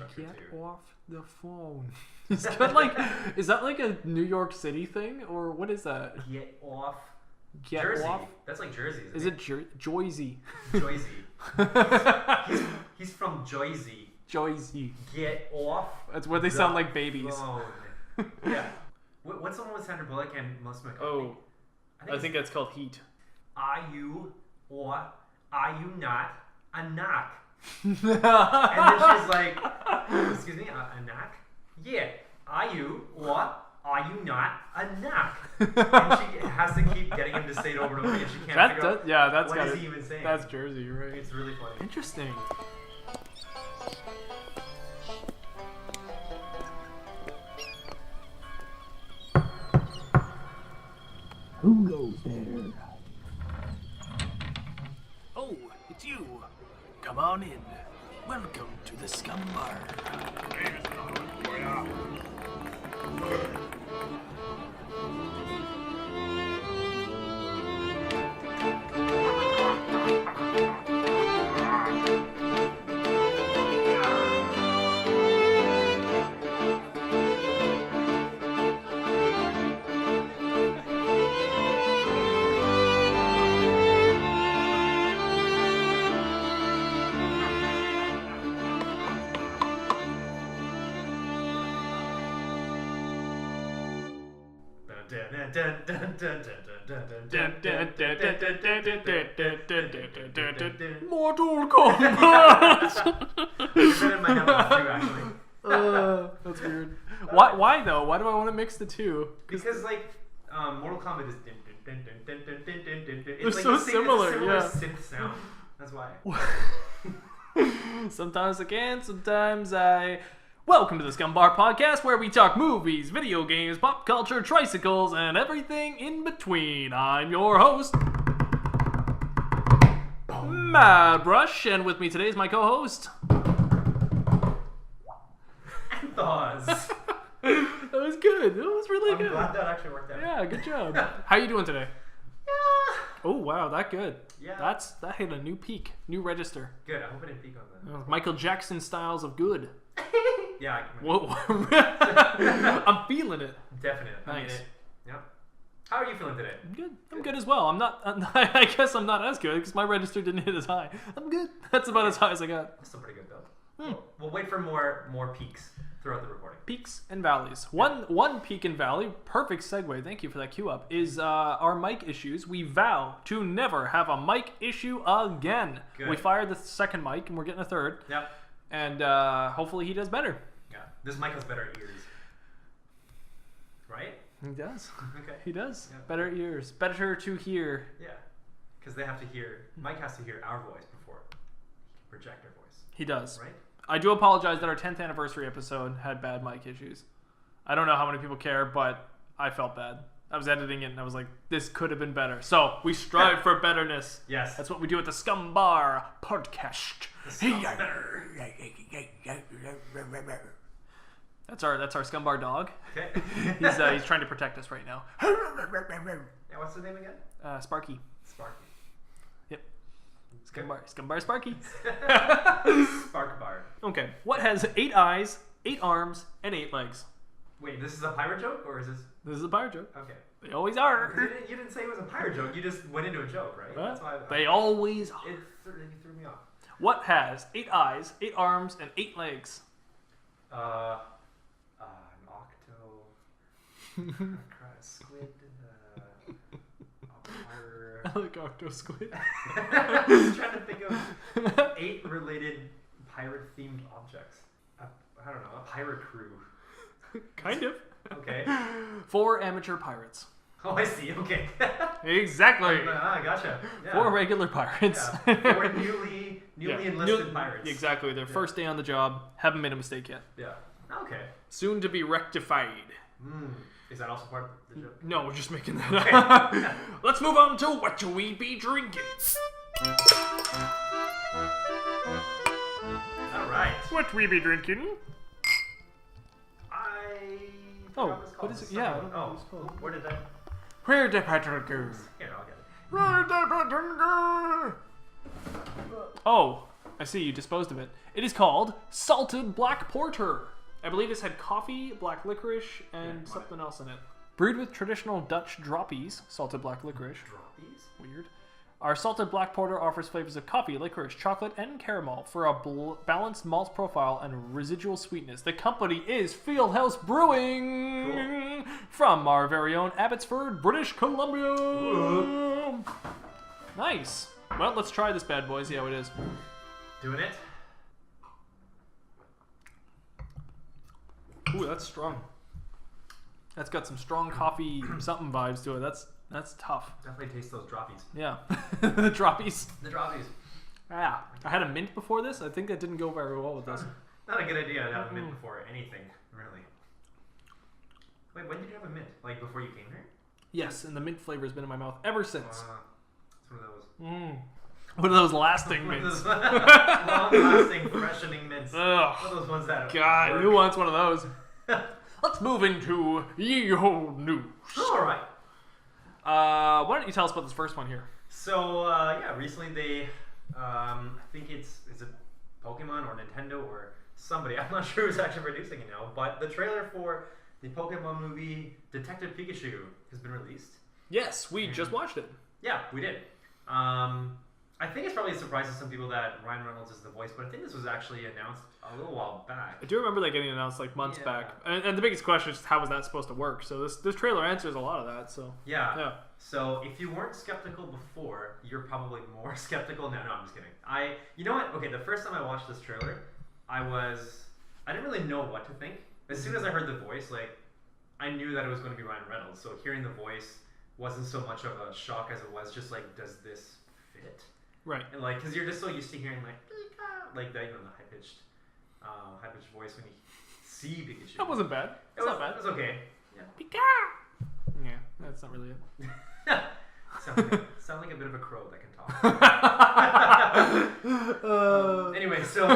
Joker Get 2. off the phone. Is that like a New York City thing, or what is that? Get off. Get Jersey. off. That's like Jersey. Is it Joyzy? Joyzy. He's from Joyzy. Joyzy. Get off. That's where they sound like babies. Phone. Yeah. What's the one with Sandra Bullock and Melissa McCarthy? Oh, I think that's called Heat. Are you or are you not a knock? And then she's like, excuse me, a knock? Yeah. Are you or are you not a knock? And she has to keep getting him to say it over and over again. She can't figure out what is he even saying. That's Jersey, right? It's really funny. Interesting. Who goes there? Oh, it's you. Come on in. Welcome to the Scumm Bar. Mortal Kombat. That's weird. Why though? Why do I want to mix the two? Because like Mortal Kombat is They're it's like so similar, it's a yeah. synth sound. That's why. Sometimes I can, sometimes I... Welcome to the Scumm Bar Podcast, where we talk movies, video games, pop culture, tricycles, and everything in between. I'm your host, Mattbrush, and with me today is my co-host, Anth0z. That was good. That was really good. I'm glad that actually worked out. Yeah, good job. How you doing today? Yeah. Oh wow, that good. Yeah. That hit a new peak, new register. Good. I hope I didn't peek on that. Michael Jackson styles of good. Yeah. Whoa. I'm feeling it. Definitely. I mean Nice. it. Yep. How are you feeling today? I'm good. I'm good as well. I guess I'm not as good because my register didn't hit as high. I'm good. That's about as high as I got. That's still pretty good though. We'll wait for more peaks throughout the recording. Peaks and valleys. One peak and valley, perfect segue, thank you for that cue up, is our mic issues. We vow to never have a mic issue again. Good. We fired the second mic and we're getting a third. Yep. And hopefully he does better. Yeah. This mic has better ears. Right? He does. Okay. He does. Yeah. Better ears. Better to hear. Yeah. Because they have to hear, Mike has to hear our voice before he can project our voice. He does. Right? I do apologize that our 10th anniversary episode had bad mic issues. I don't know how many people care, but I felt bad. I was editing it and I was like, this could have been better. So we strive for betterness. Yes. That's what we do at the Scumm Bar Podcast. That's our Scumm Bar dog. Okay. He's trying to protect us right now. Yeah, what's the name again? Sparky. Sparky. Yep. Scumm Bar Sparky. Spark Bar. Okay. What has 8 eyes, 8 arms, and 8 legs? Wait, this is a pirate joke or is this? This is a pirate joke. Okay. They always are. You didn't say it was a pirate joke. You just went into a joke, right? That's why They always are. it threw me off. What has 8 eyes, 8 arms, and 8 legs? An octo. Squid. I like octo squid. I was trying to think of 8 related pirate-themed objects. I don't know. A pirate crew. Kind of. Okay. 4 amateur pirates. Oh, I see. Okay. Exactly. Gotcha. Yeah. 4 regular pirates. Yeah. 4 newly enlisted pirates. Exactly. Their first day on the job. Haven't made a mistake yet. Yeah. Okay. Soon to be rectified. Is that also part of the joke? No, we're just making that Okay. up. Let's move on to what we be drinking. All right. What we be drinking? What is it? Yeah, I don't know Oh, what it's called. where did that? Where the Patrick goes? Here, I'll get it. Where the Patrick goes? Oh, I see you disposed of it. It is called Salted Black Porter. I believe this had coffee, black licorice, and something else in it. Brewed with traditional Dutch droppies, salted black licorice. Droppies? Weird. Our salted black porter offers flavors of coffee, licorice, chocolate, and caramel for a balanced malt profile and residual sweetness. The company is Fieldhouse Brewing from our very own Abbotsford, British Columbia. Nice. Well, let's try this bad boy, see how it is. Doing it? Ooh, that's strong. That's got some strong coffee something vibes to it. That's tough. Definitely taste those droppies. Yeah. The droppies. The droppies. Yeah. I had a mint before this. I think that didn't go very well with this. Not a good idea to have a mint before anything, really. Wait, when did you have a mint? Like before you came here? Yes, and the mint flavor has been in my mouth ever since. It's one of those. One of those lasting mints. Long-lasting, freshening mints. Ugh. One of those ones that God, work. who wants one of those? Let's move into Ye-Ho News. All right. Why don't you tell us about this first one here? So, recently they, I think it's a Pokemon or Nintendo or somebody, I'm not sure who's actually producing it now, but the trailer for the Pokemon movie Detective Pikachu has been released. Yes, we just watched it. Yeah, we did. I think it's probably a surprise to some people that Ryan Reynolds is the voice, but I think this was actually announced a little while back. I do remember that getting announced like months back. And the biggest question is how was that supposed to work? So this trailer answers a lot of that. So yeah. So if you weren't skeptical before, you're probably more skeptical now. No, I'm just kidding. You know what? Okay, the first time I watched this trailer, I didn't really know what to think. As soon as I heard the voice, like I knew that it was going to be Ryan Reynolds. So hearing the voice wasn't so much of a shock as it was just like, does this fit? Right. And like, because you're just so used to hearing like that, the high pitched voice when you see Pikachu. That wasn't bad. It's not bad. It was okay. Yeah. Pika! Yeah, that's not really it. Sound like a bit of a crow that can talk. Anyway, so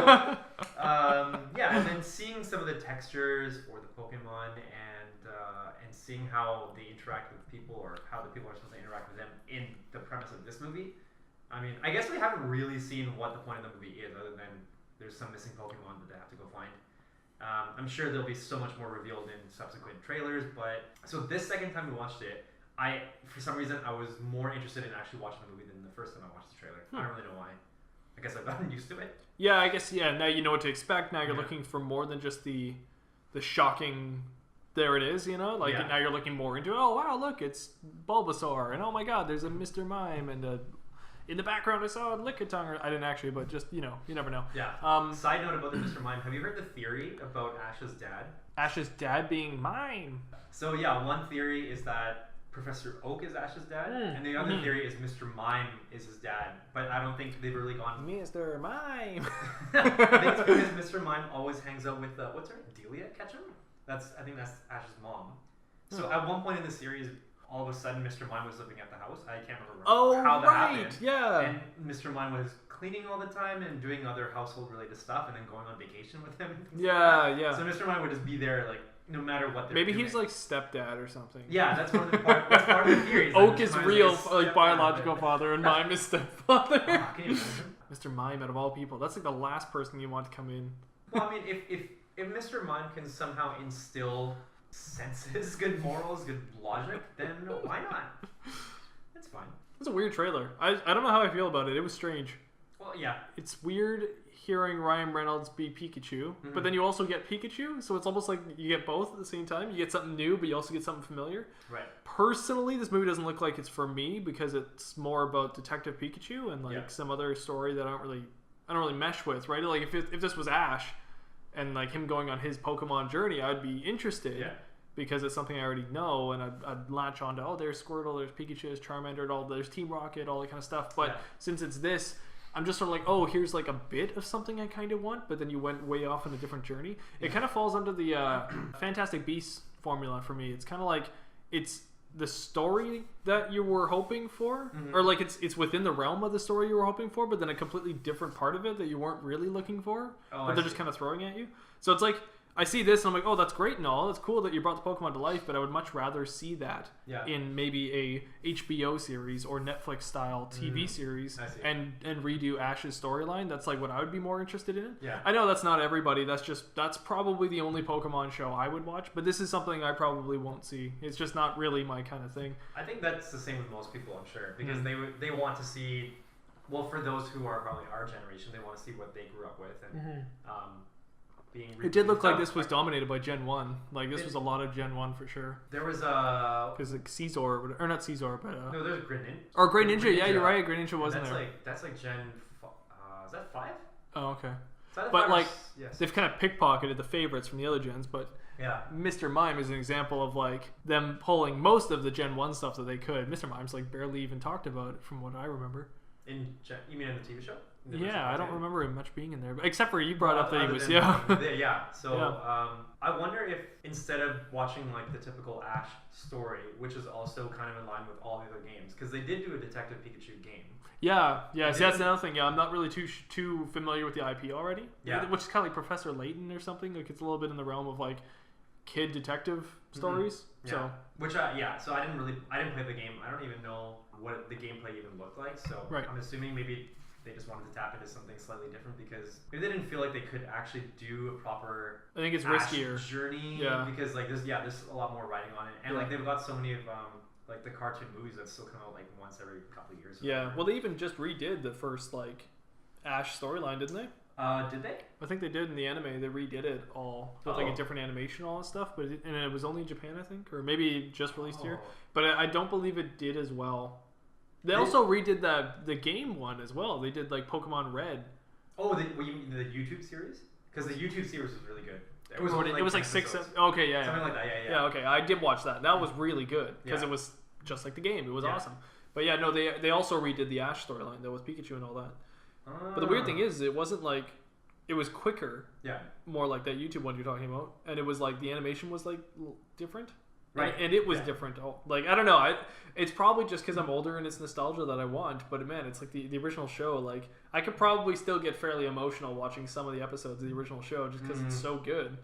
and then seeing some of the textures for the Pokemon and seeing how they interact with people or how the people are supposed to interact with them in the premise of this movie. I mean, I guess we haven't really seen what the point of the movie is, other than there's some missing Pokemon that they have to go find. I'm sure there'll be so much more revealed in subsequent trailers, but so this second time we watched it, for some reason I was more interested in actually watching the movie than the first time I watched the trailer. I don't really know why. I guess I've gotten used to it. Yeah, I guess now you know what to expect. Now you're looking for more than just the shocking. There it is, now you're looking more into it. Oh wow, look, it's Bulbasaur, and oh my God, there's a Mr. Mime, and in the background I saw a Lickitung. I didn't actually, but just you never know. Yeah. Side note about the Mr. Mime: have you heard the theory about Ash's dad? Ash's dad being Mime. So yeah, one theory is that Professor Oak is Ash's dad, and the other theory is Mr. Mime is his dad. But I don't think they've really gone. Mr. Mime. I think it's because Mr. Mime always hangs out with what's her name? Delia Ketchum. I think that's Ash's mom. So at one point in the series, all of a sudden Mr. Mime was living at the house. I can't remember how that happened. Yeah. And Mr. Mime was cleaning all the time and doing other household related stuff, and then going on vacation with him. Yeah. So Mr. Mime would just be there, like no matter what they're Maybe doing. he's like stepdad or something. Yeah, that's part of the theory. Oak is real, like biological father, and Mime is stepfather. Can you imagine? Mr. Mime, out of all people, that's like the last person you want to come in. Well, I mean, if Mr. Mime can somehow instill senses, good morals, good logic, then why not? It's fine. It's a weird trailer. I don't know how I feel about it. It was strange. Well, yeah. It's weird hearing Ryan Reynolds be Pikachu, but then you also get Pikachu, so it's almost like you get both at the same time. You get something new, but you also get something familiar. Right. Personally, this movie doesn't look like it's for me because it's more about Detective Pikachu and like some other story that I don't really mesh with, right? Like if this was Ash and like him going on his Pokemon journey, I'd be interested. Yeah. Because it's something I already know, and I'd latch on to, there's Squirtle, there's Pikachu, there's Charmander, there's Team Rocket, all that kind of stuff. But since it's this, I'm just sort of like, here's like a bit of something I kind of want, but then you went way off on a different journey. It kind of falls under the Fantastic Beasts formula for me. It's kind of like, it's the story that you were hoping for, or like it's within the realm of the story you were hoping for, but then a completely different part of it that you weren't really looking for, but they're just kind of throwing at you. So it's like, I see this and I'm like, oh, that's great and all. It's cool that you brought the Pokemon to life, but I would much rather see that in maybe a HBO series or Netflix style TV series and redo Ash's storyline. That's like what I would be more interested in. Yeah. I know that's not everybody. That's probably the only Pokemon show I would watch, but this is something I probably won't see. It's just not really my kind of thing. I think that's the same with most people, I'm sure, because they want to see, well, for those who are probably our generation, they want to see what they grew up with and it did look like this was dominated by Gen 1. Like, this was a lot of Gen 1 for sure. There was because like Caesar, or not Caesar, but no, there's Great Ninja. Or Great Ninja, yeah, you're right. Great Ninja wasn't there. That's like Gen. Is that 5? Oh, okay. But like, they've kind of pickpocketed the favorites from the other gens. But yeah, Mr. Mime is an example of like them pulling most of the Gen 1 stuff that they could. Mr. Mime's like barely even talked about it from what I remember. You mean in the TV show? Yeah, I don't remember him much being in there, but except for you brought up that he was So I wonder if instead of watching like the typical Ash story, which is also kind of in line with all the other games, because they did do a Detective Pikachu game. Yeah. See, that's another thing. Yeah, I'm not really too familiar with the IP already. Yeah, which is kind of like Professor Layton or something. Like, it's a little bit in the realm of like kid detective stories. Yeah. So so I didn't play the game. I don't even know what the gameplay even looked like. So I'm assuming maybe they just wanted to tap into something slightly different because maybe they didn't feel like they could actually do a proper. I think it's Ash riskier journey. Yeah. Because like there's a lot more writing on it, and like they've got so many of like the cartoon movies that still come out like once every couple of years. Yeah. Well, they even just redid the first like Ash storyline, didn't they? Did they? I think they did in the anime. They redid it all with like a different animation, all that stuff. But it was only in Japan, I think, or maybe just released here. But I don't believe it did as well. They also redid the game one as well. They did like Pokemon Red. Oh, the YouTube series? Because the YouTube series was really good. It was like 6. Okay, yeah, something like that. Yeah, okay. I did watch that. That was really good because it was just like the game. It was awesome. But yeah, no, they also redid the Ash storyline though with Pikachu and all that. But the weird thing is, it wasn't like, it was quicker. Yeah. More like that YouTube one you're talking about, and it was like the animation was like different. Right. And it was different. Like, I don't know. It's probably just because I'm older and it's nostalgia that I want. But man, it's like the original show. Like, I could probably still get fairly emotional watching some of the episodes of the original show just because it's so good.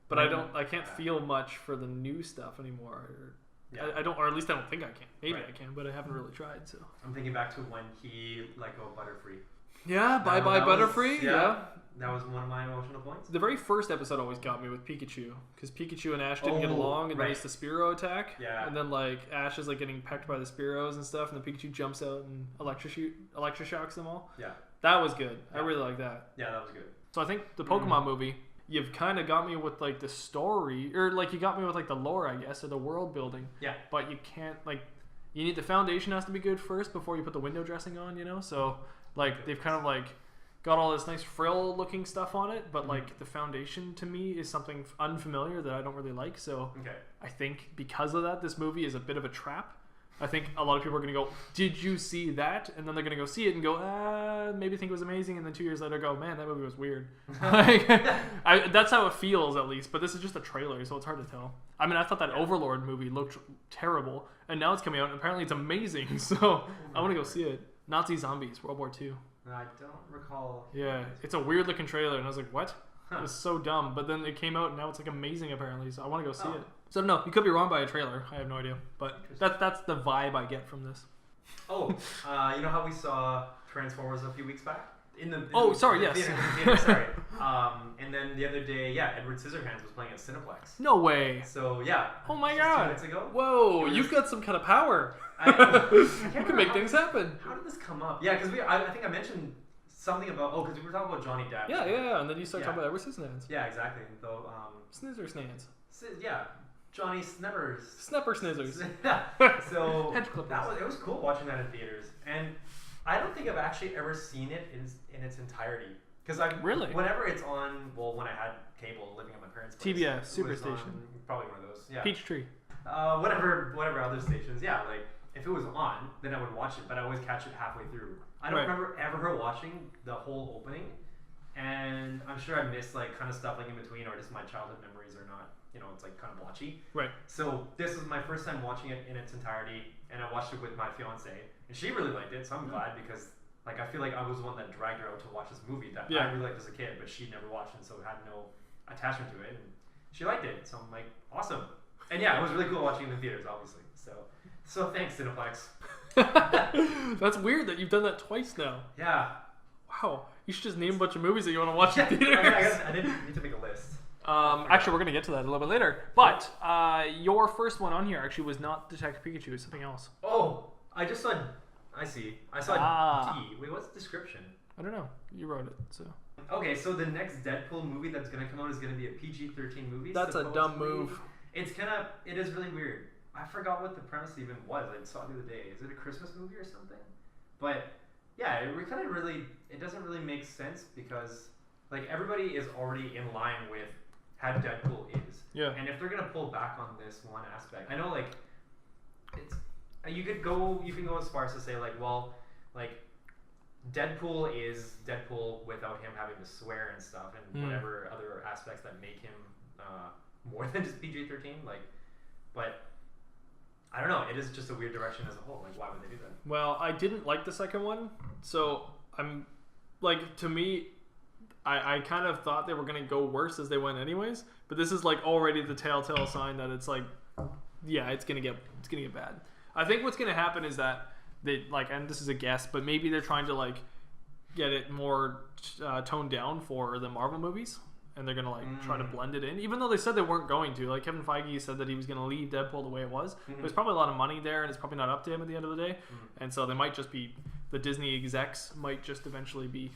But I can't feel much for the new stuff anymore. I don't, or at least I don't think I can. Maybe I can, but I haven't really tried. So I'm thinking back to when he let go of Butterfree. Yeah, bye Butterfree. Yeah. That was one of my emotional points. The very first episode always got me with Pikachu, because Pikachu and Ash didn't get along, and then it's the Spearow attack. Yeah. And then like Ash is like getting pecked by the Spearows and stuff, and then Pikachu jumps out and electroshocks them all. Yeah. That was good. Yeah. I really like that. Yeah, that was good. So I think the Pokemon movie, you've kind of got me with like the story, or like you got me with like the lore, I guess, or the world building. Yeah. But you can't you need the foundation has to be good first before you put the window dressing on, you know? So like they've kind of like got all this nice frill looking stuff on it, but like the foundation to me is something unfamiliar that I don't really like. So I think because of that, this movie is a bit of a trap. I think a lot of people are going to go, did you see that? And then they're going to go see it and go, maybe think it was amazing. And then 2 years later go, man, that movie was weird. That's how it feels at least. But this is just a trailer, so it's hard to tell. I mean, I thought that Overlord movie looked terrible. And now it's coming out and apparently it's amazing. So I want to go see it. Nazi zombies, World War II. I don't recall. Yeah, it's a weird looking trailer, and I was like, "What?" It was so dumb. But then it came out, and now it's like amazing apparently. So I want to go see it. So no, you could be wrong by a trailer. I have no idea, but that's the vibe I get from this. You know how we saw Transformers a few weeks back? Sorry. And then the other day, Edward Scissorhands was playing at Cineplex. No way. So Oh my god. 2 minutes ago. Whoa, you've got some kind of power. You can make things happen. How did this come up? Yeah, because I think I mentioned something about because we were talking about Johnny Depp. Yeah, and then you started talking about Edward Scissorhands. Yeah, exactly. So Snizzers. Yeah, Johnny Sneppers. Snapper Snizzers. So it was cool watching that in theaters, and I don't think I've actually ever seen it in its entirety. Because whenever it's on, when I had cable living at my parents' place, TBS, Superstation, probably one of those. Yeah. Peachtree. Whatever other stations. Yeah, like if it was on, then I would watch it, but I always catch it halfway through. I don't remember ever watching the whole opening, and I'm sure I missed like kind of stuff like in between, or just my childhood memories are not, it's like kind of blotchy. Right. So this is my first time watching it in its entirety, and I watched it with my fiance, and she really liked it, so I'm glad because. Like, I feel like I was the one that dragged her out to watch this movie that I really liked as a kid, but she never watched it, so had no attachment to it. And she liked it. So I'm like, awesome. And yeah, it was really cool watching it in theaters, obviously. So thanks, Cineplex. That's weird that you've done that twice now. Yeah. Wow. You should just name a bunch of movies that you want to watch in theaters. I didn't need to make a list. Actually, we're going to get to that a little bit later. But your first one on here actually was not Detective Pikachu. It was something else. Oh, I just saw... I see. I saw D. Wait, what's the description? I don't know. You wrote it, so... Okay, so the next Deadpool movie that's going to come out is going to be a PG-13 movie. That's a dumb move. It is really weird. I forgot what the premise even was. I saw it the other day. Is it a Christmas movie or something? But yeah, it doesn't really make sense because like everybody is already in line with how Deadpool is. Yeah. And if they're gonna pull back on this one aspect, I know like you can go as far as to say like, well, like Deadpool is Deadpool without him having to swear and stuff and whatever other aspects that make him more than just PG-13. Like, but I don't know. It is just a weird direction as a whole. Like, why would they do that? Well, I didn't like the second one, so I'm like, to me, I kind of thought they were gonna go worse as they went anyways. But this is like already the telltale sign that it's like, yeah, it's gonna get bad. I think what's gonna happen is that they like, and this is a guess, but maybe they're trying to like get it more toned down for the Marvel movies. And they're going to like try to blend it in, even though they said they weren't going to. Like Kevin Feige said that he was going to leave Deadpool the way it was. There's probably a lot of money there, and it's probably not up to him at the end of the day. And so they might just be, the Disney execs might just eventually be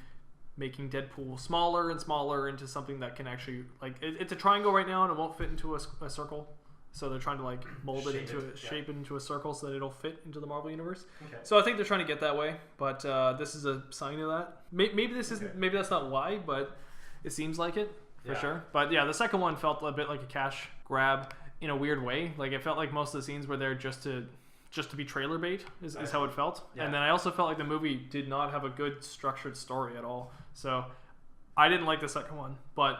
making Deadpool smaller and smaller into something that can actually, like, it's a triangle right now and it won't fit into a circle. So they're trying to like mold it into shape it into a circle so that it'll fit into the Marvel universe. Okay. So I think they're trying to get that way, but this is a sign of that. Maybe this isn't. Maybe that's not why, but it seems like it. For sure. But yeah, the second one felt a bit like a cash grab in a weird way. Like it felt like most of the scenes were there just to be trailer bait is how it felt. Yeah. And then I also felt like the movie did not have a good structured story at all. So I didn't like the second one. But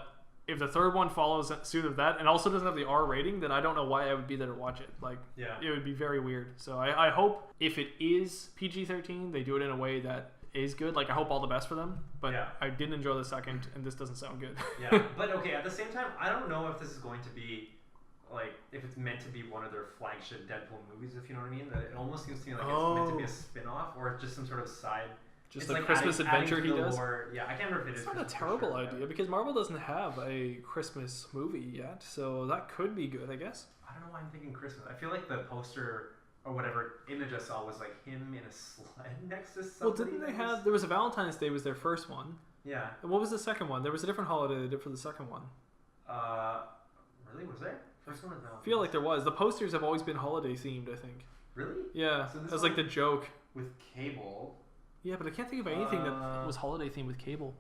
if the third one follows suit of that and also doesn't have the R rating, then I don't know why I would be there to watch it. Like it would be very weird. So I hope if it is PG-13, they do it in a way that is good. Like I hope all the best for them, but I didn't enjoy the second, and this doesn't sound good. But okay, at the same time, I don't know if this is going to be like, if it's meant to be one of their flagship Deadpool movies, if you know what I mean. That it almost seems to me like it's meant to be a spin-off or just some sort of side, just like Christmas adventure he does. Yeah, I can't remember if it is. It's not a terrible idea because Marvel doesn't have a Christmas movie yet, so that could be good, I guess. I don't know why I'm thinking Christmas. I feel like the poster or whatever image I saw was like him in a sled next to somebody. Well, didn't they have... There was a Valentine's Day was their first one. Yeah. And what was the second one? There was a different holiday they did for the second one. Really? Was there? First one was Valentine's. I feel like there was. The posters have always been holiday themed, I think. Really? Yeah. So that was like the joke. With Cable. Yeah, but I can't think of anything that was holiday themed with Cable.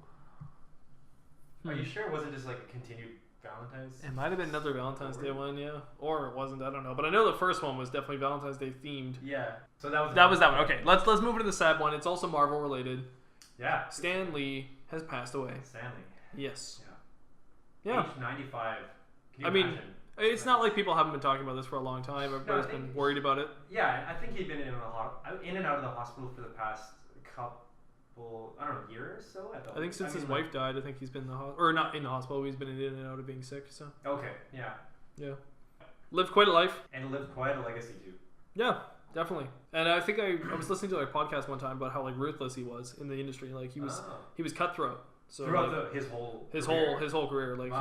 Are you sure it wasn't just like a continued Valentine's? It might have been another Valentine's Day one, yeah. Or it wasn't, I don't know. But I know the first one was definitely Valentine's Day themed. Yeah. So that was that one. Okay, let's move into the sad one. It's also Marvel related. Yeah. Stan Lee has passed away. Stanley. Yes. Yeah. Age 95. Can you imagine? It's not like people haven't been talking about this for a long time. Everybody's been worried about it. Yeah, I think he'd been in and out of the hospital for the past couple, I don't know, year or so. I think since his wife died, I think he's been in the hospital, or not in the hospital. He's been in and out of being sick. So. Okay. Yeah. Yeah. Lived quite a life. And lived quite a legacy too. Yeah, definitely. And I think I was listening to like a podcast one time about how like ruthless he was in the industry. Like he was cutthroat. So throughout like, his whole career. Like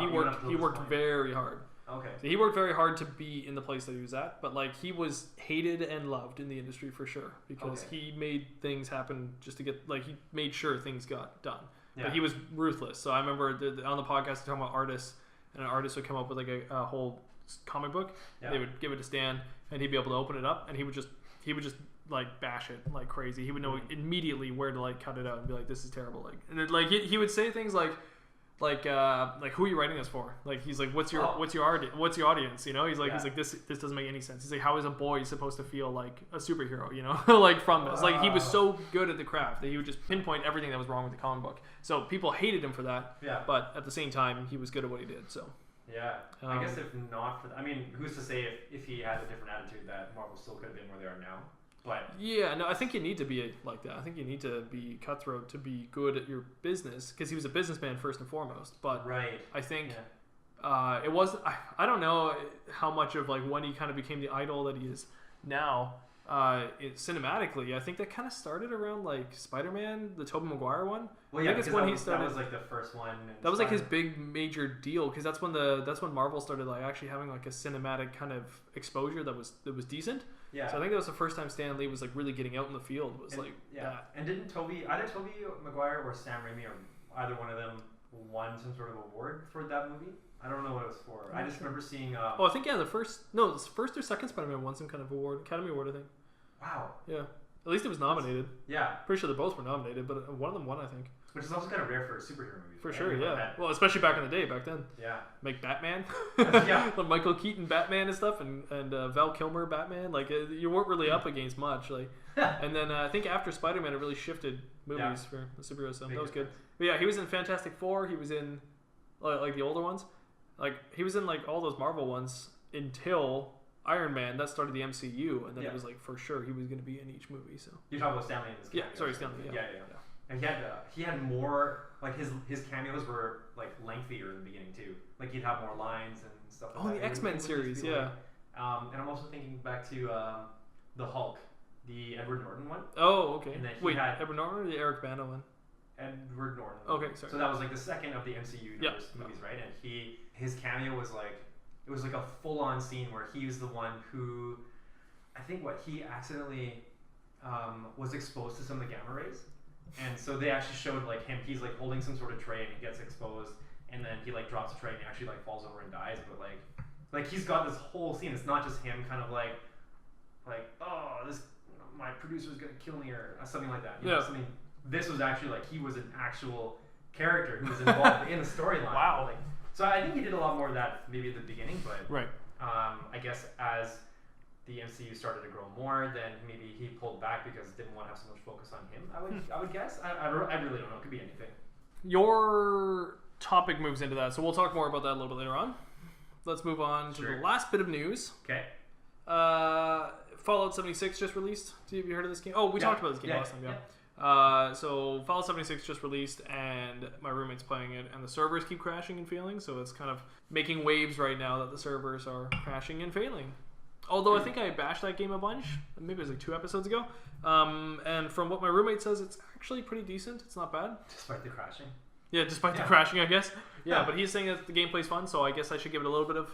he worked very hard. Okay. So he worked very hard to be in the place that he was at, but like he was hated and loved in the industry for sure because he made things happen just to get, like, he made sure things got done. Yeah. But he was ruthless. So I remember on the podcast talking about artists, and an artist would come up with like a whole comic book. Yeah. They would give it to Stan, and he'd be able to open it up, and he would just like bash it like crazy. He would know immediately where to like cut it out and be like, this is terrible. Like, and it, like he would say things like who are you writing this for? Like he's like, what's your audience? You know, he's like this doesn't make any sense. He's like, how is a boy supposed to feel like a superhero? You know, like from this. Like he was so good at the craft that he would just pinpoint everything that was wrong with the comic book. So people hated him for that. Yeah. But at the same time, he was good at what he did. So. Yeah. I guess if not for, I mean, who's to say if he had a different attitude that Marvel still could have been where they are now. But yeah, no, I think you need to be like that. I think you need to be cutthroat to be good at your business because he was a businessman first and foremost. But right. I think It was I don't know how much of like when he kind of became the idol that he is now. Cinematically, I think that kind of started around like Spider-Man, the Tobey Maguire one. Well, yeah, I think because when he started. that was like the first one. That was like his big major deal because that's when Marvel started like actually having like a cinematic kind of exposure that was decent. Yeah. So I think that was the first time Stan Lee was like really getting out in the field. It was and, like yeah. that. And didn't either Tobey Maguire or Sam Raimi or either one of them won some sort of award for that movie? I don't know what it was for. I just remember seeing. I think the first or second Spider-Man won some kind of award, Academy Award, I think. Wow. Yeah. At least it was nominated. Yeah. Pretty sure they both were nominated, but one of them won, I think. Which is also kind of rare for a superhero movie. For sure, yeah. Well, especially back in the day, back then. Yeah. Make Batman. Yeah. Like Michael Keaton Batman and stuff, and Val Kilmer Batman. Like you weren't really up against much. Like, and then I think after Spider-Man, it really shifted movies for the superhero stuff. That was good. But yeah, he was in Fantastic Four. He was in like the older ones. Like he was in like all those Marvel ones until Iron Man. That started the MCU, and then it was like for sure he was going to be in each movie. So you're talking about Stanley in this. Yeah, sorry, Stanley. Yeah. And he had more like his cameos were like lengthier in the beginning too. Like he'd have more lines and stuff. Like the X-Men series, yeah. Like, and I'm also thinking back to the Hulk, the Edward Norton one. Oh, okay. And then Wait, Edward Norton or the Eric Bana one? Edward Norton. Okay, sorry. So that was like the second of the MCU movies, right? And his cameo was like it was like a full-on scene where he was the one who I think he accidentally was exposed to some of the gamma rays. And so they actually showed like him, he's like holding some sort of tray and he gets exposed and then he like drops the tray and he actually like falls over and dies. But like he's got this whole scene. It's not just him kind of like oh, my producer's gonna kill me or something like that. You know, something. This was actually like he was an actual character who was involved in the storyline. Wow. Like, so I think he did a lot more of that maybe at the beginning, but right. I guess as the MCU started to grow more, then maybe he pulled back because didn't want to have so much focus on him. I would guess. I really don't know. It could be anything. Your topic moves into that, so we'll talk more about that a little bit later on. Let's move on to the last bit of news. Okay. Fallout 76 just released. Have you heard of this game? Oh, we talked about this game last time. So Fallout 76 just released, and my roommate's playing it, and the servers keep crashing and failing. So it's kind of making waves right now that the servers are crashing and failing. Although I think I bashed that game a bunch. Maybe it was like 2 episodes ago. And from what my roommate says, it's actually pretty decent. It's not bad. Despite the crashing. Yeah, despite the crashing, I guess. Yeah, but he's saying that the gameplay's fun, so I guess I should give it a little bit of,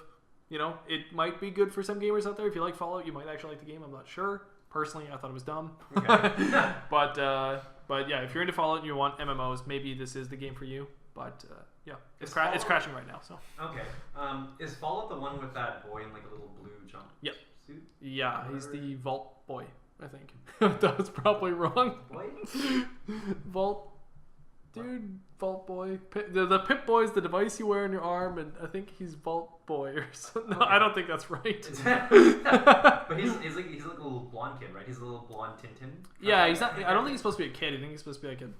it might be good for some gamers out there. If you like Fallout, you might actually like the game. I'm not sure. Personally, I thought it was dumb. Okay. But yeah, if you're into Fallout and you want MMOs, maybe this is the game for you. But yeah, it's crashing right now. So okay, is Fallout the one with that boy in like a little blue jump suit? Yeah, he's the Vault Boy, I think. That was probably wrong. Boy? Vault Boy. The Pip Boy is the device you wear on your arm, and I think he's Vault Boy or something. No, I don't think that's right. But he's like a little blonde kid, right? He's a little blonde Tintin. Yeah, he's not. I don't think he's supposed to be a kid. I think he's supposed to be like a.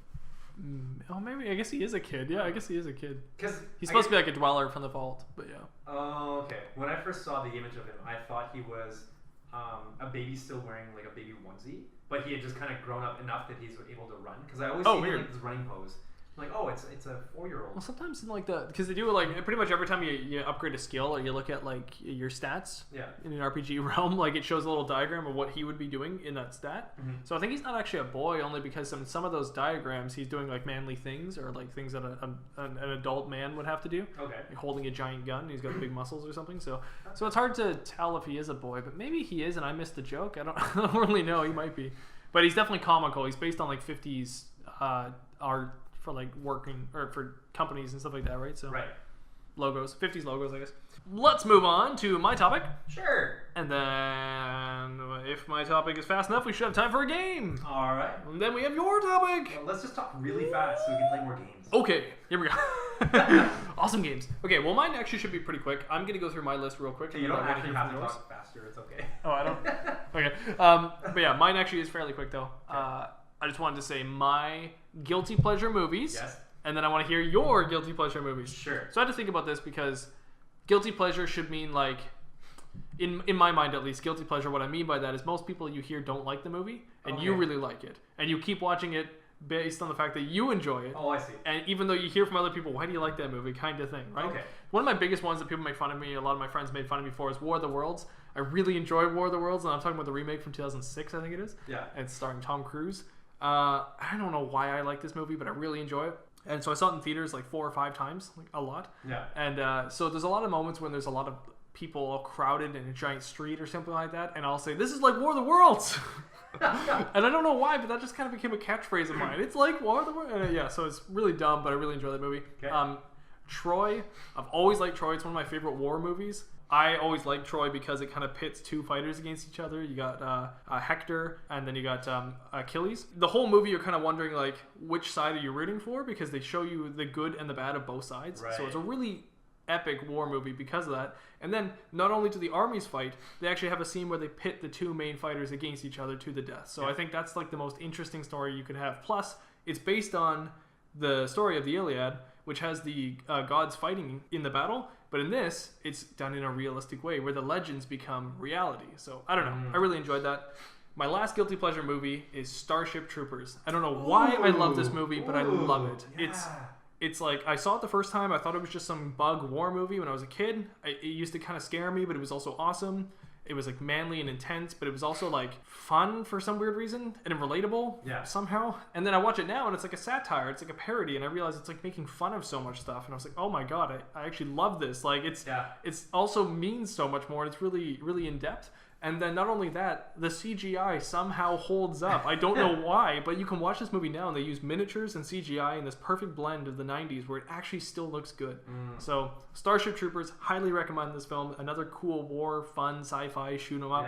Oh, maybe. I guess he is a kid. Yeah, I guess he is a kid. Because he's supposed to be like a dweller from the vault. But yeah. Oh, okay. When I first saw the image of him, I thought he was a baby still wearing like a baby onesie, but he had just kind of grown up enough that he's able to run. Because I always see him in like this running pose. I'm like, oh, it's a 4-year-old. Well, sometimes in like because they do it like pretty much every time you upgrade a skill or you look at like your stats in an RPG realm, like it shows a little diagram of what he would be doing in that stat. Mm-hmm. So I think he's not actually a boy, only because in some of those diagrams he's doing like manly things or like things that an adult man would have to do. Okay. Like holding a giant gun, he's got big muscles or something. So it's hard to tell if he is a boy, but maybe he is, and I missed the joke. I don't really know. He might be, but he's definitely comical. He's based on like 50s art. For like working or for companies and stuff like that, right? So logos, 50s logos, I guess. Let's move on to my topic. Sure. And then if my topic is fast enough, we should have time for a game. All right. And then we have your topic. Well, let's just talk really fast so we can play more games. Okay, here we go. Awesome games. Okay, well mine actually should be pretty quick. I'm gonna go through my list real quick. So you don't actually have to talk faster. It's okay. Oh, I don't. Okay. But yeah, mine actually is fairly quick though. Okay. I just wanted to say my guilty pleasure movies. Yes. And then I want to hear your guilty pleasure movies. Sure. So I had to think about this because guilty pleasure should mean like, in my mind at least, guilty pleasure, what I mean by that is most people you hear don't like the movie and you really like it. And you keep watching it based on the fact that you enjoy it. Oh, I see. And even though you hear from other people, why do you like that movie, kind of thing, right? Okay. One of my biggest ones that people make fun of me, a lot of my friends made fun of me for, is War of the Worlds. I really enjoy War of the Worlds, and I'm talking about the remake from 2006, I think it is. Yeah. And it's starring Tom Cruise. I don't know why I like this movie, but I really enjoy it. And so I saw it in theaters like 4 or 5 times, like a lot. Yeah. And so there's a lot of moments when there's a lot of people all crowded in a giant street or something like that, and I'll say, this is like War of the Worlds. And I don't know why, but that just kind of became a catchphrase of mine. It's like War of the Worlds. Yeah, so it's really dumb, but I really enjoy that movie. Okay. Troy, I've always liked Troy. It's one of my favorite war movies. I always like Troy because it kind of pits 2 fighters against each other. You got Hector, and then you got Achilles. The whole movie, you're kind of wondering, like, which side are you rooting for? Because they show you the good and the bad of both sides. Right. So it's a really epic war movie because of that. And then not only do the armies fight, they actually have a scene where they pit the 2 main fighters against each other to the death. So I think that's like the most interesting story you could have. Plus, it's based on the story of the Iliad, which has the gods fighting in the battle. But in this, it's done in a realistic way where the legends become reality. So I don't know. I really enjoyed that. My last guilty pleasure movie is Starship Troopers. I don't know why I love this movie, but I love it. Yeah. It's like, I saw it the first time. I thought it was just some bug war movie when I was a kid. It used to kind of scare me, but it was also awesome. It was like manly and intense, but it was also like fun for some weird reason and relatable somehow. And then I watch it now and it's like a satire. It's like a parody, and I realize it's like making fun of so much stuff. And I was like, oh my god, I actually love this. Like it's also means so much more. And it's really, really in depth. And then not only that, the CGI somehow holds up. I don't know why, but you can watch this movie now and they use miniatures and CGI in this perfect blend of the 90s where it actually still looks good. So Starship Troopers, highly recommend this film. Another cool war, fun, sci-fi, shoot 'em up.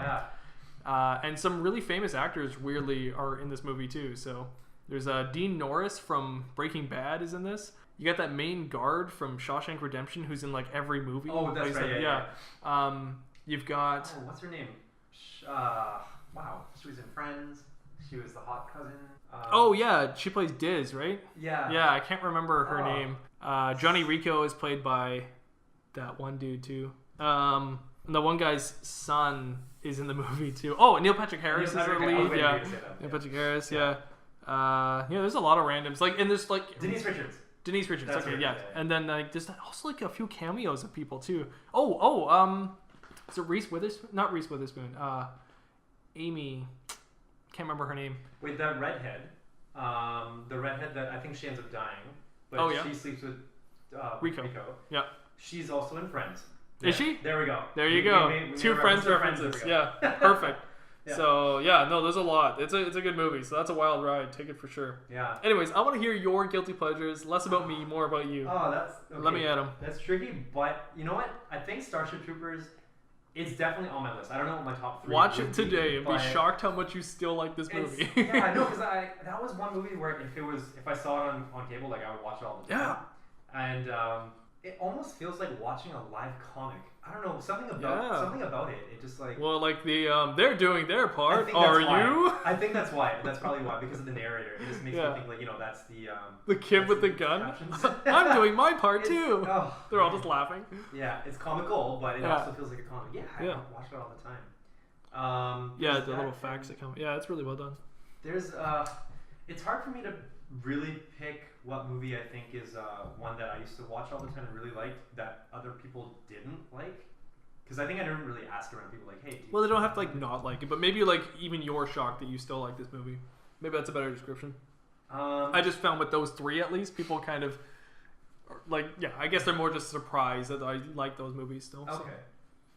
Yeah. And some really famous actors weirdly are in this movie too. So there's Dean Norris from Breaking Bad is in this. You got that main guard from Shawshank Redemption who's in like every movie. Oh, that's right. Yeah. You've got... Oh, what's her name? Wow, she was in Friends. She was the hot cousin. Oh yeah, she plays Diz, right? Yeah. Yeah, I can't remember her name. Johnny Rico is played by that one dude too. And the one guy's son is in the movie too. Oh, Neil Patrick Harris is the lead. Yeah, Neil Patrick Harris. Yeah. There's a lot of randoms. Like, and there's like Denise Richards. That's okay, right, yeah. And then there's also like a few cameos of people too. Is it Reese Witherspoon? Not Reese Witherspoon. Amy. Can't remember her name. Wait, that redhead. The redhead that I think she ends up dying. But she sleeps with Rico. Yeah. She's also in Friends. Is she? There we go. There you go. We 2 Friends references. Yeah. Perfect. So there's a lot. It's a good movie. So that's a wild ride. Take it for sure. Yeah. Anyways, I want to hear your guilty pleasures. Less about me, more about you. Oh, that's okay. Let me at them. That's tricky, but you know what? I think Starship Troopers. It's definitely on my list. I don't know what my top 3 Watch it today and be shocked how much you still like this movie. Yeah, no, because that was one movie where if I saw it on cable, like I would watch it all the time. Yeah. And it almost feels like watching a live comic. I don't know, something about it. It just like like the they're doing their part. Are you? I think that's why. That's probably why, because of the narrator. It just makes me think like that's the kid with the gun. I'm doing my part too. They're all just laughing. Yeah, it's comical, but it also feels like a comic. Yeah, I watch it all the time. The little facts that come. Yeah, it's really well done. There's it's hard for me to really pick what movie I think is one that I used to watch all the time and really liked that other people didn't like. Because I think I didn't really ask around people like, hey. Well, they don't have to like not like it, but maybe like even you're shocked that you still like this movie. Maybe that's a better description. I just found with those 3 at least, people kind of like, I guess they're more just surprised that I like those movies still. Okay. So.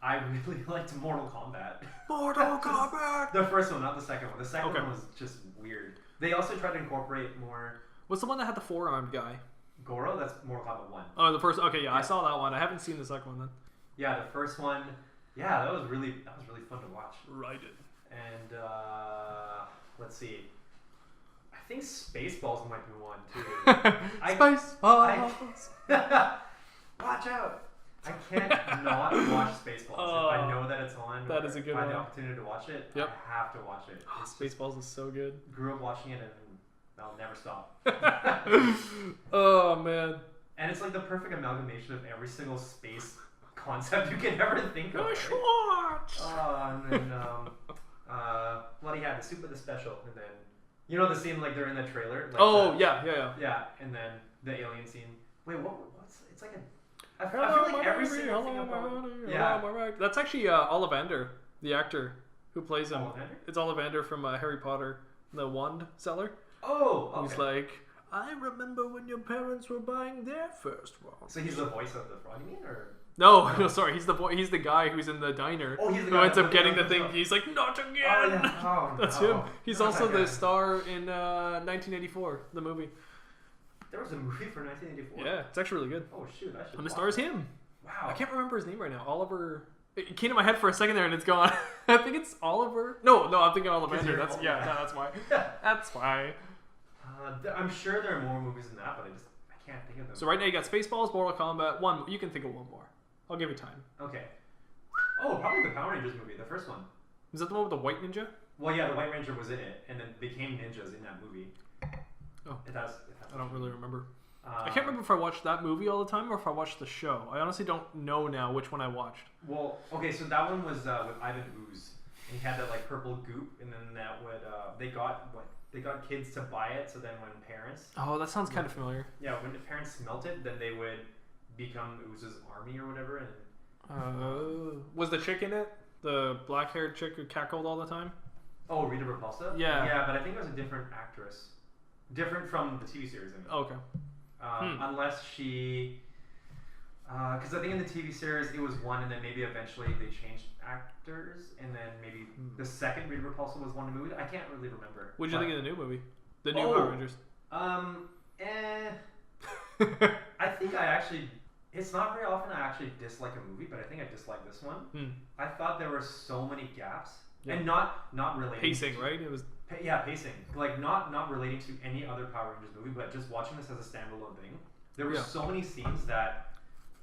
I really liked Mortal Kombat. Mortal Kombat! The first one, not the second one. The second one was just weird. They also tried to incorporate more... What's the one that had the 4-armed guy? Goro? That's Mortal Kombat 1. Oh, the first... Okay, I saw that one. I haven't seen the second one then. Yeah, the first one... Yeah, that was really fun to watch. Right. And, let's see. I think Spaceballs might be one, too. Spaceballs! Watch out! I can't not watch Spaceballs. If I know that it's on, that is a good one. If I have the opportunity to watch it, I have to watch it. Spaceballs is so good. Grew up watching it and I'll never stop. Oh man! And it's like the perfect amalgamation of every single space concept you can ever think of. Right? And then well, he had the super the special, and then You know the scene like they're in the trailer. Like Oh, the, yeah. Yeah, and then the alien scene. Wait, what's? It's like a. I feel like every single thing about. Yeah. That's actually Ollivander, the actor who plays him. Ollivander? It's Ollivander from Harry Potter, the wand seller. Oh, okay. He's like, I remember when your parents were buying their first wand. So he's the voice of the frog, you mean, or? No, sorry. He's the boy. He's the guy who's in the diner. Oh, he's the who guy ends up that getting the goes thing. up. He's like, not again. Oh, yeah. Oh, That's no. him. He's Not also that the guy. star in 1984, the movie. There was a movie for 1984. Yeah, it's actually really good. Oh shoot, I should. And the watch stars it. him. Wow. I can't remember his name right now. Oliver. It came to my head for a second there, and it's gone. I think it's Oliver. No, I'm thinking Ollivander. That's that's why. That's why. I'm sure there are more movies than that, but I can't think of them. So right now you got Spaceballs, Mortal Kombat. One, you can think of one more. I'll give you time. Okay. Oh, probably the Power Rangers movie, the first one. Is that the one with the white ninja? Well, yeah, the White Ranger was in it, and then became ninjas in that movie. Oh. It has I don't really remember. I can't remember if I watched that movie all the time or if I watched the show. I honestly don't know now which one I watched. Well, okay, so that one was with Ivan Ooze, and he had that like purple goop, and then that would they got kids to buy it. So then when parents, Oh, that sounds kind of familiar. when the parents smelt it, then they would become Ooze's army or whatever. And Was the chick in it? The black-haired chick who cackled all the time? oh, Rita Repulsa. Yeah. Yeah, but I think it was a different actress, different from the TV series. I mean. Oh, okay. Unless she, because I think in the TV series it was one, and then maybe eventually they changed actors, and then maybe the second Rita Repulsa was one in the movie. I can't really remember. What did you think of the new movie? The new Oh. Power Rangers? I think I actually. It's not very often I actually dislike a movie, but I think I dislike this one. I thought there were so many gaps, and not related. Pacing, right? It was. Yeah, pacing. Like not relating to any other Power Rangers movie, but just watching this as a standalone thing. There were so many scenes that,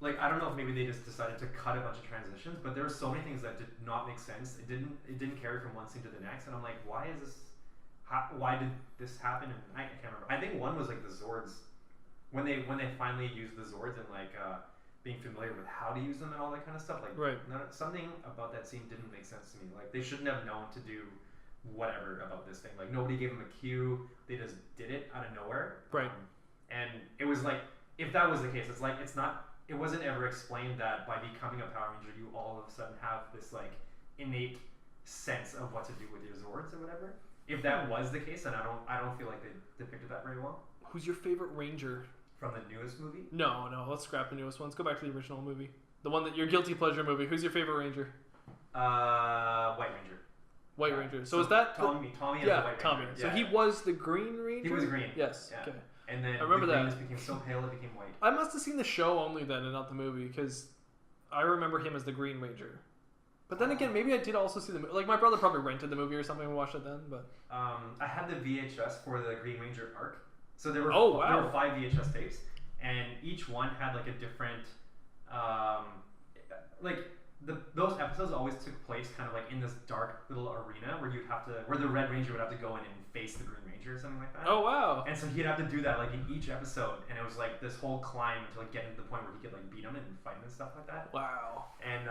like, I don't know if maybe they just decided to cut a bunch of transitions, but there were so many things that did not make sense. It didn't carry from one scene to the next, and I'm like, why is this? Why did this happen? And I can't remember. I think one was like the Zords, when they finally used the Zords and like being familiar with how to use them and all that kind of stuff. Like, something about that scene didn't make sense to me. Like, they shouldn't have known to do whatever about this thing. Like, nobody gave them a cue. They just did it out of nowhere. Right. And it was like, if that was the case, it's like it wasn't ever explained that by becoming a Power Ranger you all of a sudden have this like innate sense of what to do with your Zords or whatever. If that was the case, then I don't feel like they depicted that very well. Who's your favorite Ranger? From the newest movie? No, let's scrap the newest one. Let's go back to the original movie. The one that your guilty pleasure movie. Who's your favorite Ranger? White Ranger. White Ranger. So is that Tommy is the White Tommy. Ranger. So he was the Green Ranger? He was green. Yes. Yeah. Okay. And then I remember the green that. just became so pale it became white. I must have seen the show only then and not the movie because I remember him as the Green Ranger. But then again, maybe I did also see the movie. Like, my brother probably rented the movie or something and watched it then, but... I had the VHS for the Green Ranger arc. So there were, there were 5 VHS tapes, and each one had, like, a different... those episodes always took place kind of, like, in this dark little arena where the Red Ranger would have to go in and face the Green Ranger or something like that. Oh, wow. And so he'd have to do that, like, in each episode, and it was, like, this whole climb to, like, get to the point where he could, like, beat him and fight him and stuff like that. Wow. And,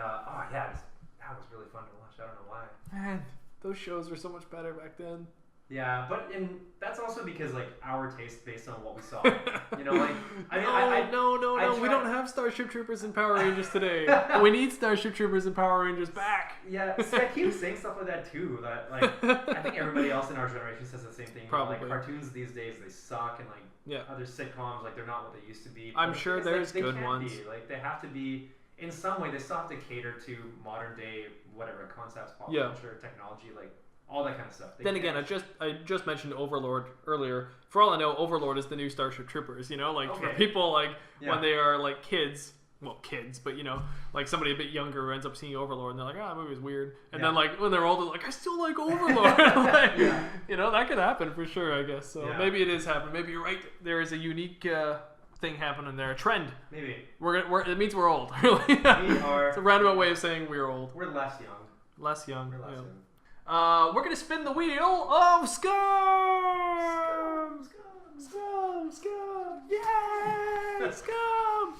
that was really fun to watch. I don't know why. Man, those shows were so much better back then. Yeah, but that's also because like our taste based on what we saw. You know, like no, we don't have Starship Troopers and Power Rangers today. We need Starship Troopers and Power Rangers back. Yeah, see, I keep saying stuff like that too. That like I think everybody else in our generation says the same thing. Probably. You know, like cartoons these days they suck, and like other sitcoms like they're not what they used to be. I'm sure there's like, good ones. Like they have to be in some way. They still have to cater to modern day whatever concepts, pop culture, technology, like. All that kind of stuff. Then again, I just mentioned Overlord earlier. For all I know, Overlord is the new Starship Troopers. You know, like for people like when they are like kids, but you know, like somebody a bit younger who ends up seeing Overlord and they're like, that movie was weird. And then like when they're older, like I still like Overlord. Like, you know, that could happen for sure, I guess. So maybe it is happening. Maybe you're right. There is a unique thing happening there, a trend. Maybe it means we're old. Really, we are. It's a roundabout way of saying we're old. We're less young. Less young. We're less young. We're gonna spin the wheel of Scum! Yeah! Scum!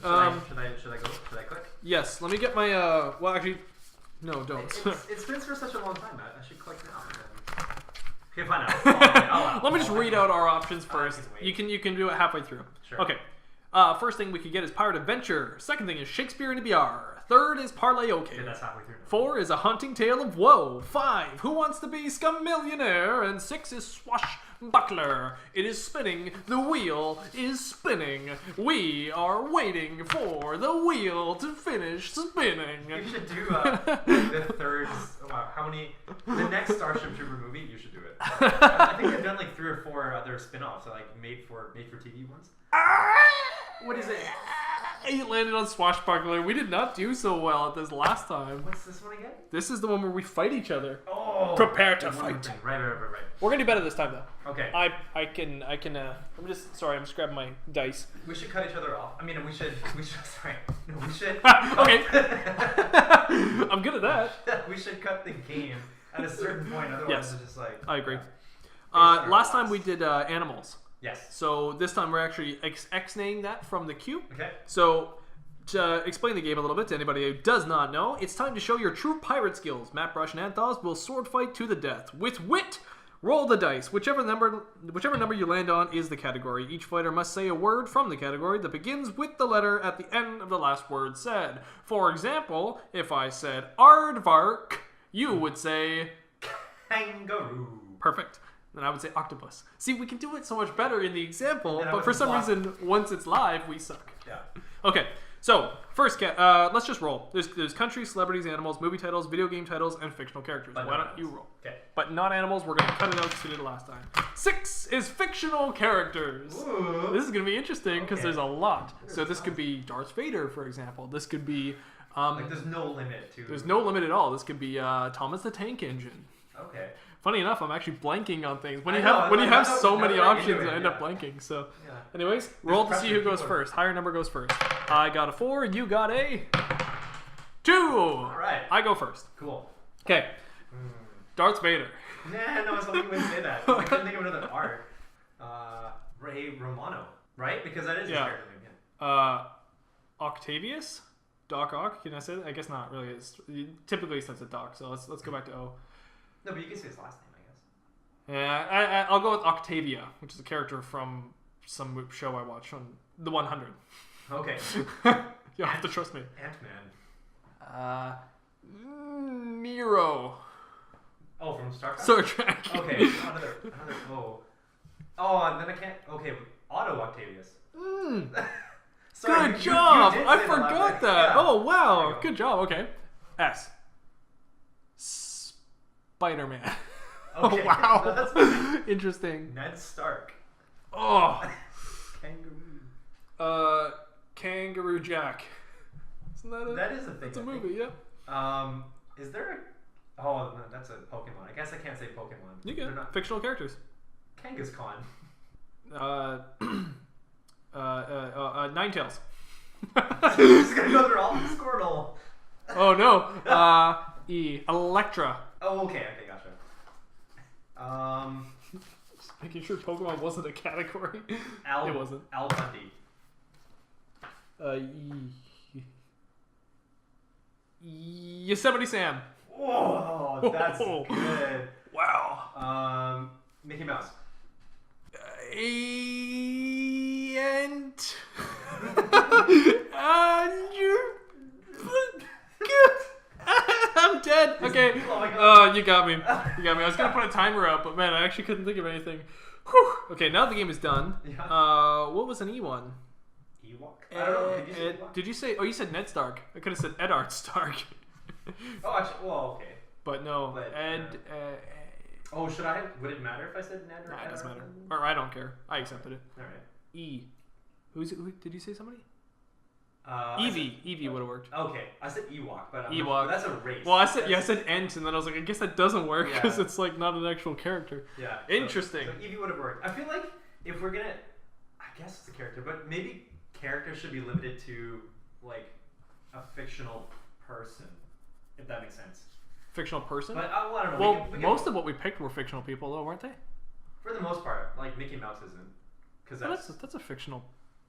Should I go? Should I click? Yes, let me get my, well actually, no, don't. It's been for such a long time, Matt. I should click now. Okay, fine. I'll Let me just read out our options first. can wait. You can do it halfway through. Sure. Okay. First thing we could get is Pirate Adventure. Second thing is Shakespeare in a BR. Third is Parlay OK. Okay, that's halfway through. 4 is A Haunting Tale of Woe. 5, Who Wants to Be Scum Millionaire? And 6 is Swashbuckler. It is spinning. The wheel is spinning. We are waiting for the wheel to finish spinning. You should do the third. Wow, how many? The next Starship Trooper movie, you should do it. I think they've done like 3 or 4 other spin-offs, so like made for TV ones. What is it? He landed on Swashbuckler. We did not do so well at this last time. What's this one again? This is the one where we fight each other. Oh, Prepare to the one fight. thing. Right. We're gonna do better this time though. Okay. I can I'm just grabbing my dice. We should cut each other off. I mean, we should. Sorry. No, we should. Okay. I'm good at that. We should cut the game at a certain point. Otherwise, Yes. it's just like. I agree. Yeah. Last time we did animals. Yes. So this time we're actually X-naying that from the queue. Okay. So to explain the game a little bit to anybody who does not know, it's time to show your true pirate skills. Mattbrush and Anth0z will sword fight to the death. With wit, roll the dice. Whichever number you land on is the category. Each fighter must say a word from the category that begins with the letter at the end of the last word said. For example, if I said aardvark, you would say Kangaroo. perfect. Then I would say octopus. See, we can do it so much better in the example, And I but for would some block. reason, once it's live, we suck. Yeah. Okay, so first, let's just roll. There's countries, celebrities, animals, movie titles, video game titles, and fictional characters. But Why not don't you roll? Okay. But not animals. We're gonna cut it out because we did it last time. 6 is fictional characters. Ooh. This is gonna be interesting because Okay. there's a lot. So this could be Darth Vader, for example. This could be Like, there's no limit to. there's no limit at all. This could be Thomas the Tank Engine. Okay. Funny enough, I'm actually blanking on things. When I you know, have when you like, have now so that many we're into options, it, I end yeah. up blanking. So, Yeah. anyways, roll to see who pressure, goes people. first. Higher number goes first. I got a 4. You got a 2. All right. I go first. Cool. Okay. Darth Vader. Nah, no, I was hoping you wouldn't say that. I couldn't think of another art. Ray Romano, right? Because that is his Yeah. character name. Yeah. Octavius. Doc Ock. Can I say that? I guess not really. Typically it starts with Doc. So let's go back to O. No, but you can say his last name, I guess. Yeah, I'll go with Octavia, which is a character from some show I watch on the 100. Okay. You'll have to trust me. Ant-Man. Nero. Oh, from Star Trek? Star Trek. Okay, another O. Oh, and then I can't. Okay, Otto Octavius. Sorry, Good job. you did I say the last forgot name. that. Yeah. Oh, wow. There you go. Good job. Okay. S. Spiderman. Okay. Oh, wow. No, that's fine. Interesting. Ned Stark. Oh. Kangaroo. Kangaroo Jack. Isn't that a, That is a thing. that's a I think. movie, yeah. Is there a... Oh, no, that's a Pokemon. I guess I can't say Pokemon. You They're can. not... Fictional characters. Kangaskhan. Ninetales. We're just gonna go through all the Squirtle. Oh, no. E. Electra. Oh, okay, gotcha. Just making sure Pokemon wasn't a category. It wasn't. Al Bundy. Yosemite Sam. Oh, that's Oh. good. Wow. Mickey Mouse. I'm dead. Okay. Oh my God. Oh, you got me. You got me. I was gonna put a timer up, but man, I actually couldn't think of anything. Whew. Okay, now the game is done. Yeah. What was an E1? Ewok. I don't know. Did you say Ewok? Did you say? Oh, you said Ned Stark. I could have said Eddard Stark. Oh, actually, well, okay. But no, But, Ed. Oh, should I? Would it matter if I said Ned or Nah, Ed it doesn't or matter. something? Or I don't care. I accepted it. All right. E. Who's it? Who did you say somebody? I Evie. Evie would have worked. said- okay, I said Ewok, but Ewok. but that's a race. Well, I said That's- I said Ent, and then I was like, I guess that doesn't work Yeah. because it's like not an actual character. Yeah. Interesting. So Evie would have worked. I feel like if we're gonna, I guess it's a character, but maybe characters should be limited to like a fictional person, if that makes sense. Fictional person. But I don't know. Well, we can, most of what we picked were fictional people, though, weren't they? for the most part, like Mickey Mouse isn't, because But that's that's a fictional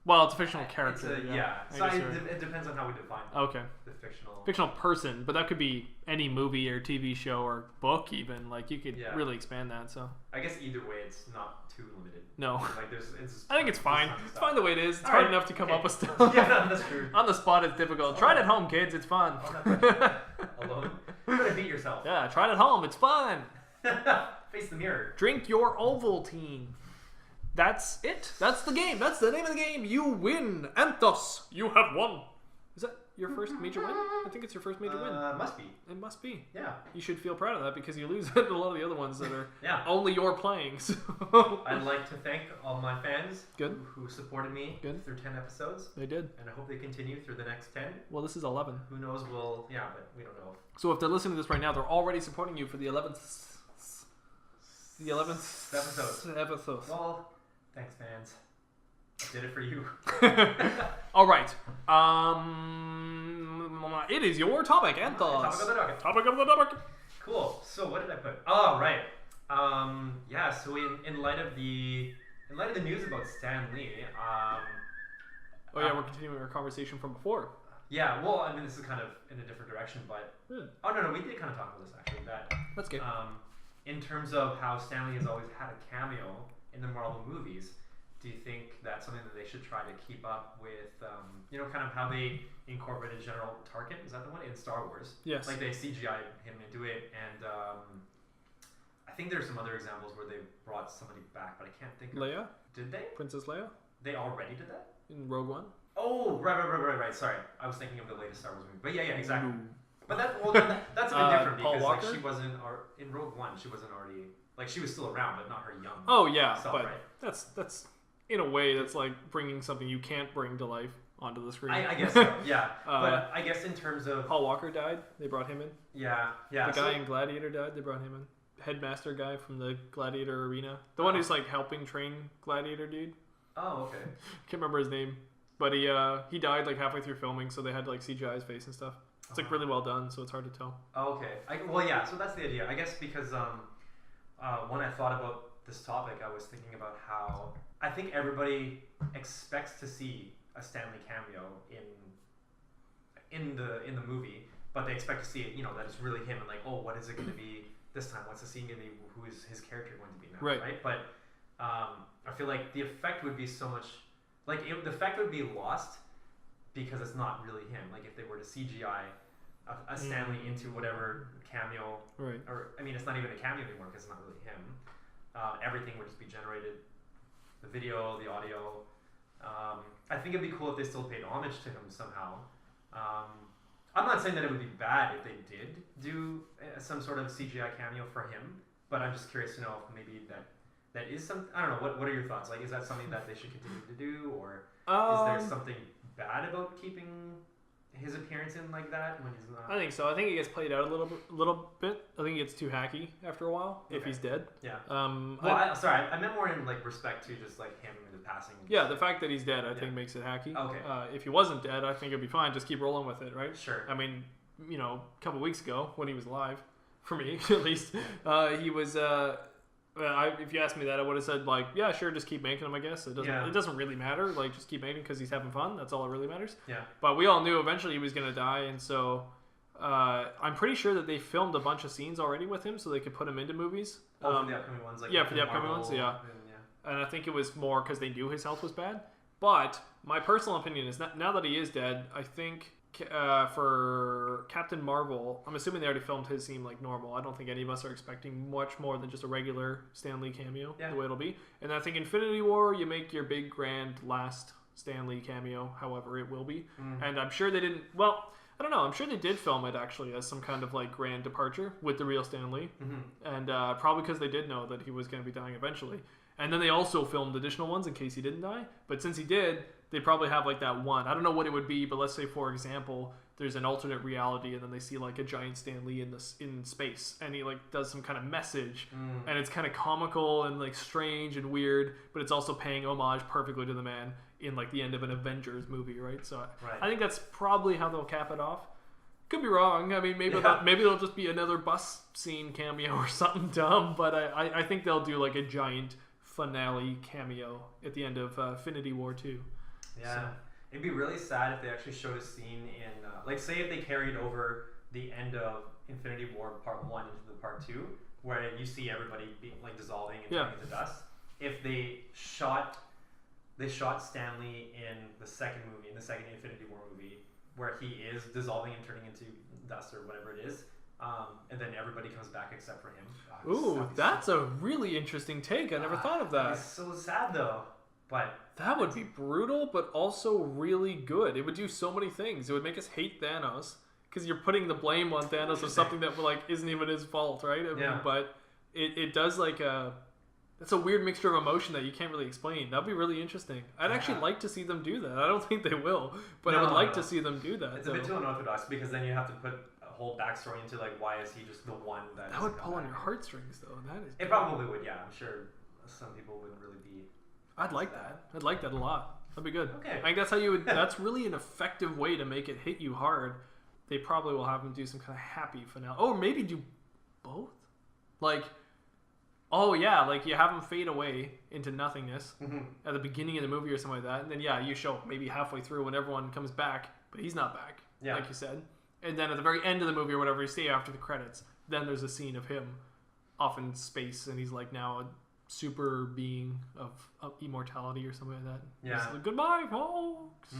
Well, it's a fictional It's character. So it depends on how we define Okay. the fictional. Fictional person, but that could be any movie or TV show or book even. Like you could really expand that. So I guess either way, it's not too limited. no. Like I think it's fine. It's fine the way it is. It's All hard right. enough to come up with stuff. Yeah, that's true. On the spot, it's difficult. Try it at home, kids. It's fun. Alone. You gotta beat yourself. Yeah, try it at home. It's fun. Face the mirror. Drink your Ovaltine. That's it. That's the game. That's the name of the game. You win. Anth0z, you have won. Is that your first major win? I think it's your first major win. Must be. It must be. Yeah. You should feel proud of that because you lose a lot of the other ones that are only you're playing. So. I'd like to thank all my fans who supported me through 10 episodes. They did. And I hope they continue through the next 10. Well, this is 11. Who knows? But we don't know. So if they're listening to this right now, they're already supporting you for the 11th. The 11th episode. Well, thanks, fans. I did it for you. All right. It is your topic, Anth0z. Topic of the docket. Topic of the topic. Cool. So what did I put? Oh, right. So in light of the news about Stan Lee. We're continuing our conversation from before. Yeah. Well, I mean, this is kind of in a different direction, but oh no, we did kind of talk about this actually. That's good. In terms of how Stan Lee has always had a cameo in the Marvel movies, do you think that's something that they should try to keep up with? Kind of how they incorporated General Tarkin, is that the one, in Star Wars? Yes. Like they CGI him into it, and I think there's some other examples where they brought somebody back, but I can't think of. Leia? Did they? Princess Leia? They already did that? In Rogue One? Oh, right. Sorry. I was thinking of the latest Star Wars movie. But yeah, exactly. Ooh. But that's a bit different Paul because Walker? she wasn't in Rogue One. She wasn't already she was still around, but not her young. Oh yeah, self, but right? that's in a way that's like bringing something you can't bring to life onto the screen. I guess so. Yeah, but I guess in terms of Paul Walker died, they brought him in. Yeah. The guy in Gladiator died, they brought him in. Headmaster guy from the Gladiator arena, the one who's like helping train Gladiator dude. Oh, okay. Can't remember his name, but he died like halfway through filming, so they had to like CGI his face and stuff. It's like really well done, so it's hard to tell. Oh, okay. So that's the idea. I guess because when I thought about this topic, I was thinking about how I think everybody expects to see a Stan Lee cameo in the movie, but they expect to see it, that it's really him, and like, oh, what is it going to be this time? What's the scene going to be? Who is his character going to be now? Right? But I feel like the effect would be so much, the effect would be lost because it's not really him. Like if they were to CGI a Stan Lee into whatever cameo, right? Or I mean, it's not even a cameo anymore because it's not really him. Everything would just be generated, the video, the audio. I think it'd be cool if they still paid homage to him somehow. I'm not saying that it would be bad if they did do some sort of CGI cameo for him, but I'm just curious to know if maybe that is some. I don't know. What are your thoughts? Like, is that something that they should continue to do, or is there something bad about keeping his appearance in like that when he's not? I think so. I think it gets played out a little bit. I think it gets too hacky after a while if he's dead. Yeah. Sorry, I meant more in like respect to just like him in the passing. Yeah, the fact that he's dead, I think, makes it hacky. Okay. If he wasn't dead, I think it'd be fine. Just keep rolling with it, right? Sure. I mean, a couple weeks ago when he was alive, for me at least, he was. If you asked me that, I would have said like, yeah, sure, just keep making them. I guess it doesn't really matter. Like, just keep making because he's having fun. That's all that really matters. Yeah. But we all knew eventually he was gonna die, and so I'm pretty sure that they filmed a bunch of scenes already with him, so they could put him into movies. For the upcoming ones, like for the upcoming ones, yeah. And I think it was more because they knew his health was bad. But my personal opinion is that now that he is dead, I think for Captain Marvel, I'm assuming they already filmed his scene like normal. I don't think any of us are expecting much more than just a regular Stan Lee cameo, the way it'll be. And I think Infinity War, you make your big grand last Stan Lee cameo, however it will be. And I'm sure they didn't, I don't know, I'm sure they did film it actually as some kind of like grand departure with the real Stan Lee. And probably because they did know that he was going to be dying eventually. And then they also filmed additional ones in case he didn't die. But since he did, they probably have like that one. I don't know what it would be, but let's say, for example, there's an alternate reality and then they see like a giant Stan Lee in space and he like does some kind of message and it's kind of comical and like strange and weird, but it's also paying homage perfectly to the man in like the end of an Avengers movie, right? So I think that's probably how they'll cap it off. Could be wrong. I mean, maybe there'll just be another bus scene cameo or something dumb, but I think they'll do like a giant finale cameo at the end of Infinity War 2. Yeah. So. It'd be really sad if they actually showed a scene in, like, say if they carried over the end of Infinity War Part 1 into the Part 2, where you see everybody being, like, dissolving and turning into dust. If they shot Stanley in the second movie, in the second Infinity War movie, where he is dissolving and turning into dust or whatever it is, and then everybody comes back except for him. Ooh, that's a really interesting take. I never thought of that. It's so sad though, but that would be brutal, but also really good. It would do so many things. It would make us hate Thanos because you're putting the blame on Thanos of something that like isn't even his fault, right? I mean, but it does like it's a weird mixture of emotion that you can't really explain. That'd be really interesting. I'd actually like to see them do that. I don't think they will, but I would like to see them do that. It's a bit too unorthodox because then you have to put a whole backstory into like why is he just the one that. That would pull on your heartstrings though. That is. It probably would. Yeah, I'm sure some people wouldn't really be. I'd like that. I'd like that a lot. That'd be good. Okay. I think that's how you would. That's really an effective way to make it hit you hard. They probably will have him do some kind of happy finale. Oh, or maybe do both. Like, oh yeah, like you have him fade away into nothingness at the beginning of the movie or something like that, and then you show up maybe halfway through when everyone comes back, but he's not back, like you said. And then at the very end of the movie or whatever, you stay after the credits. Then there's a scene of him off in space, and he's like now a super being of immortality or something like that. Yeah. Like, goodbye, folks.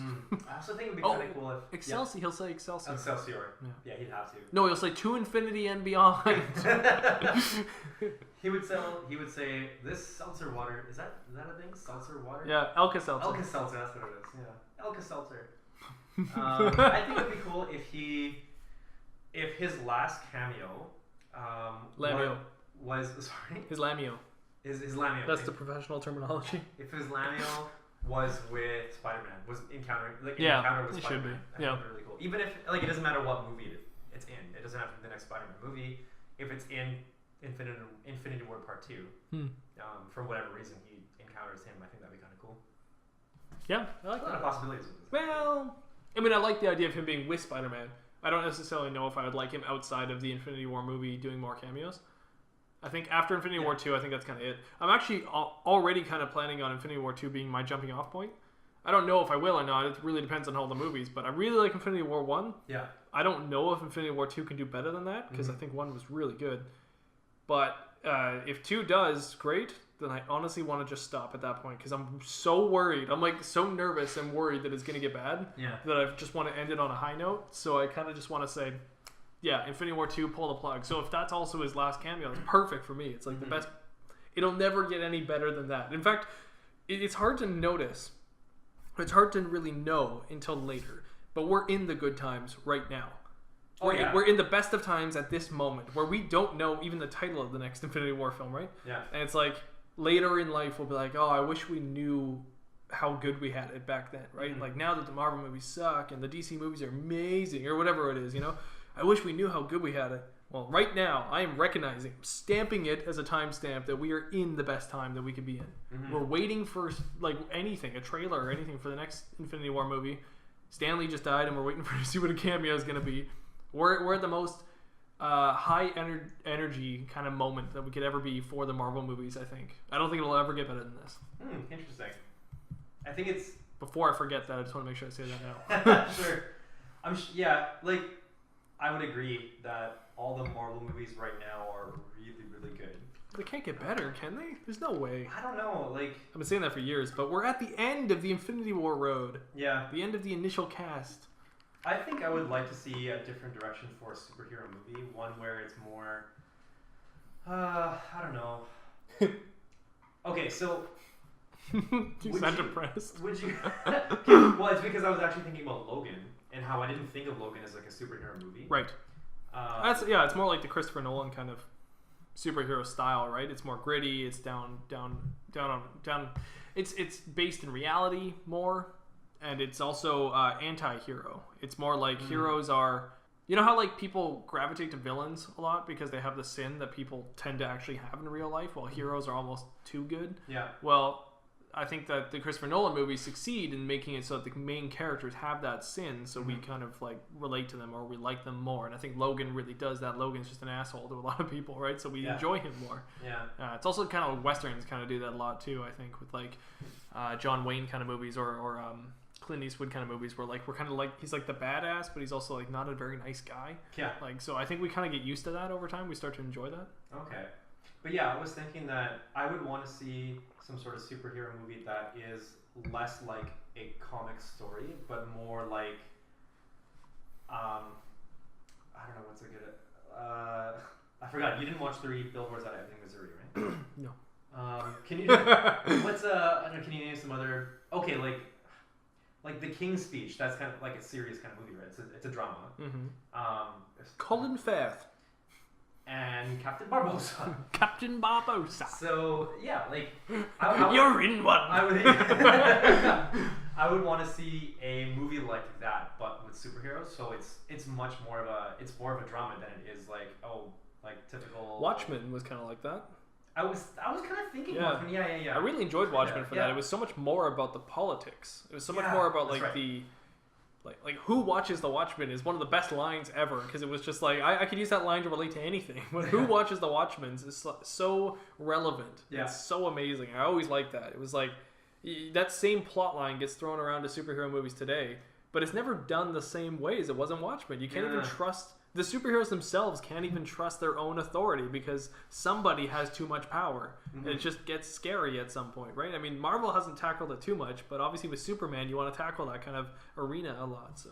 I also think it'd be kind of cool if Excelsior. He'll say Excelsior. Excelsior. Yeah, he'd have to. No, he'll say to infinity and beyond. He would say this seltzer water is that a thing? Seltzer water? Yeah, Alka-Seltzer. Alka-Seltzer, that's what it is. Yeah, Alka-Seltzer. I think it'd be cool if his last cameo Lameo. was sorry His Lameo. His Lameo. That's the professional terminology. If his Lameo was with Spider-Man, was encountering encounter with it Spider-Man. should be. I think it'd be really cool. Even if like it doesn't matter what movie it's in. It doesn't have to be the next Spider-Man movie. If it's in Infinity War Part 2, for whatever reason he encounters him, I think that'd be kind of cool. Yeah, I like There's a lot of that. possibilities with this. Well, I mean, I like the idea of him being with Spider-Man. I don't necessarily know if I would like him outside of the Infinity War movie doing more cameos. I think after Infinity War 2, I think that's kind of it. I'm actually already kind of planning on Infinity War 2 being my jumping off point. I don't know if I will or not. It really depends on all the movies, but I really like Infinity War 1. Yeah. I don't know if Infinity War 2 can do better than that because I think 1 was really good. But if 2 does great, then I honestly want to just stop at that point because I'm so worried. I'm like so nervous and worried that it's going to get bad that I just want to end it on a high note. So I kind of just want to say, yeah, Infinity War 2, pull the plug. So if that's also his last cameo, it's perfect for me. It's like the best. It'll never get any better than that. In fact, it's hard to notice. It's hard to really know until later. But we're in the good times right now. We're in the best of times at this moment where we don't know even the title of the next Infinity War film, right? Yeah. And it's like later in life we'll be like, oh, I wish we knew how good we had it back then, right? Like now that the Marvel movies suck and the DC movies are amazing or whatever it is, you know? I wish we knew how good we had it. Well, right now, I am recognizing, stamping it as a timestamp that we are in the best time that we could be in. We're waiting for like anything, a trailer or anything for the next Infinity War movie. Stan Lee just died, and we're waiting to see what a cameo is going to be. We're at the most high energy kind of moment that we could ever be for the Marvel movies, I think. I don't think it'll ever get better than this. Interesting. I think it's... Before I forget that, I just want to make sure I say that now. Sure. Like, I would agree that all the Marvel movies right now are really, really good. They can't get better, can they? There's no way. I don't know, like... I've been saying that for years, but we're at the end of the Infinity War road. Yeah. The end of the initial cast. I think I would like to see a different direction for a superhero movie. One where it's more... I don't know. Okay, so... You sound depressed. Would you... Well, it's because I was actually thinking about Logan and how I didn't think of Logan as like a superhero movie. Right. It's more like the Christopher Nolan kind of superhero style, right? It's more gritty. It's down. It's based in reality more, and it's also anti-hero. It's more like heroes are. You know how like people gravitate to villains a lot because they have the sin that people tend to actually have in real life, while heroes are almost too good. Yeah. Well, I think that the Christopher Nolan movies succeed in making it so that the main characters have that sin, so we kind of like relate to them or we like them more. And I think Logan really does that. Logan's just an asshole to a lot of people, right? So we enjoy him more. Yeah. It's also kind of Westerns kind of do that a lot too, I think, with like John Wayne kind of movies or Clint Eastwood kind of movies where like we're kind of like he's like the badass, but he's also like not a very nice guy. Yeah. Like so I think we kind of get used to that over time. We start to enjoy that. Okay. But yeah, I was thinking that I would want to see some sort of superhero movie that is less like a comic story, but more like, I don't know what's a good, I forgot. You didn't watch 3 Billboards Out of Ebbing, Missouri, right? No. Can you, I don't know, can you name some other, okay, like The King's Speech, that's kind of like a serious kind of movie, right? It's a drama. Colin Firth. And Captain Barbosa. Captain Barbosa. So yeah, like you're in one. I would want to see a movie like that, but with superheroes. So it's much more of a drama than it is like typical. Watchmen was kind of like that. I was kind of thinking Watchmen. Yeah. I really enjoyed Watchmen for that. It was so much more about the politics. It was so much more about like the. Like who watches The Watchmen is one of the best lines ever, because it was just like I could use that line to relate to anything. But who watches The Watchmen is so relevant. Yeah. It's so amazing. I always liked that. It was like that same plot line gets thrown around to superhero movies today, but it's never done the same way as it was in Watchmen. You can't even trust the superheroes themselves. Can't even trust their own authority because somebody has too much power. And it just gets scary at some point, right? I mean, Marvel hasn't tackled it too much, but obviously with Superman, you want to tackle that kind of arena a lot. So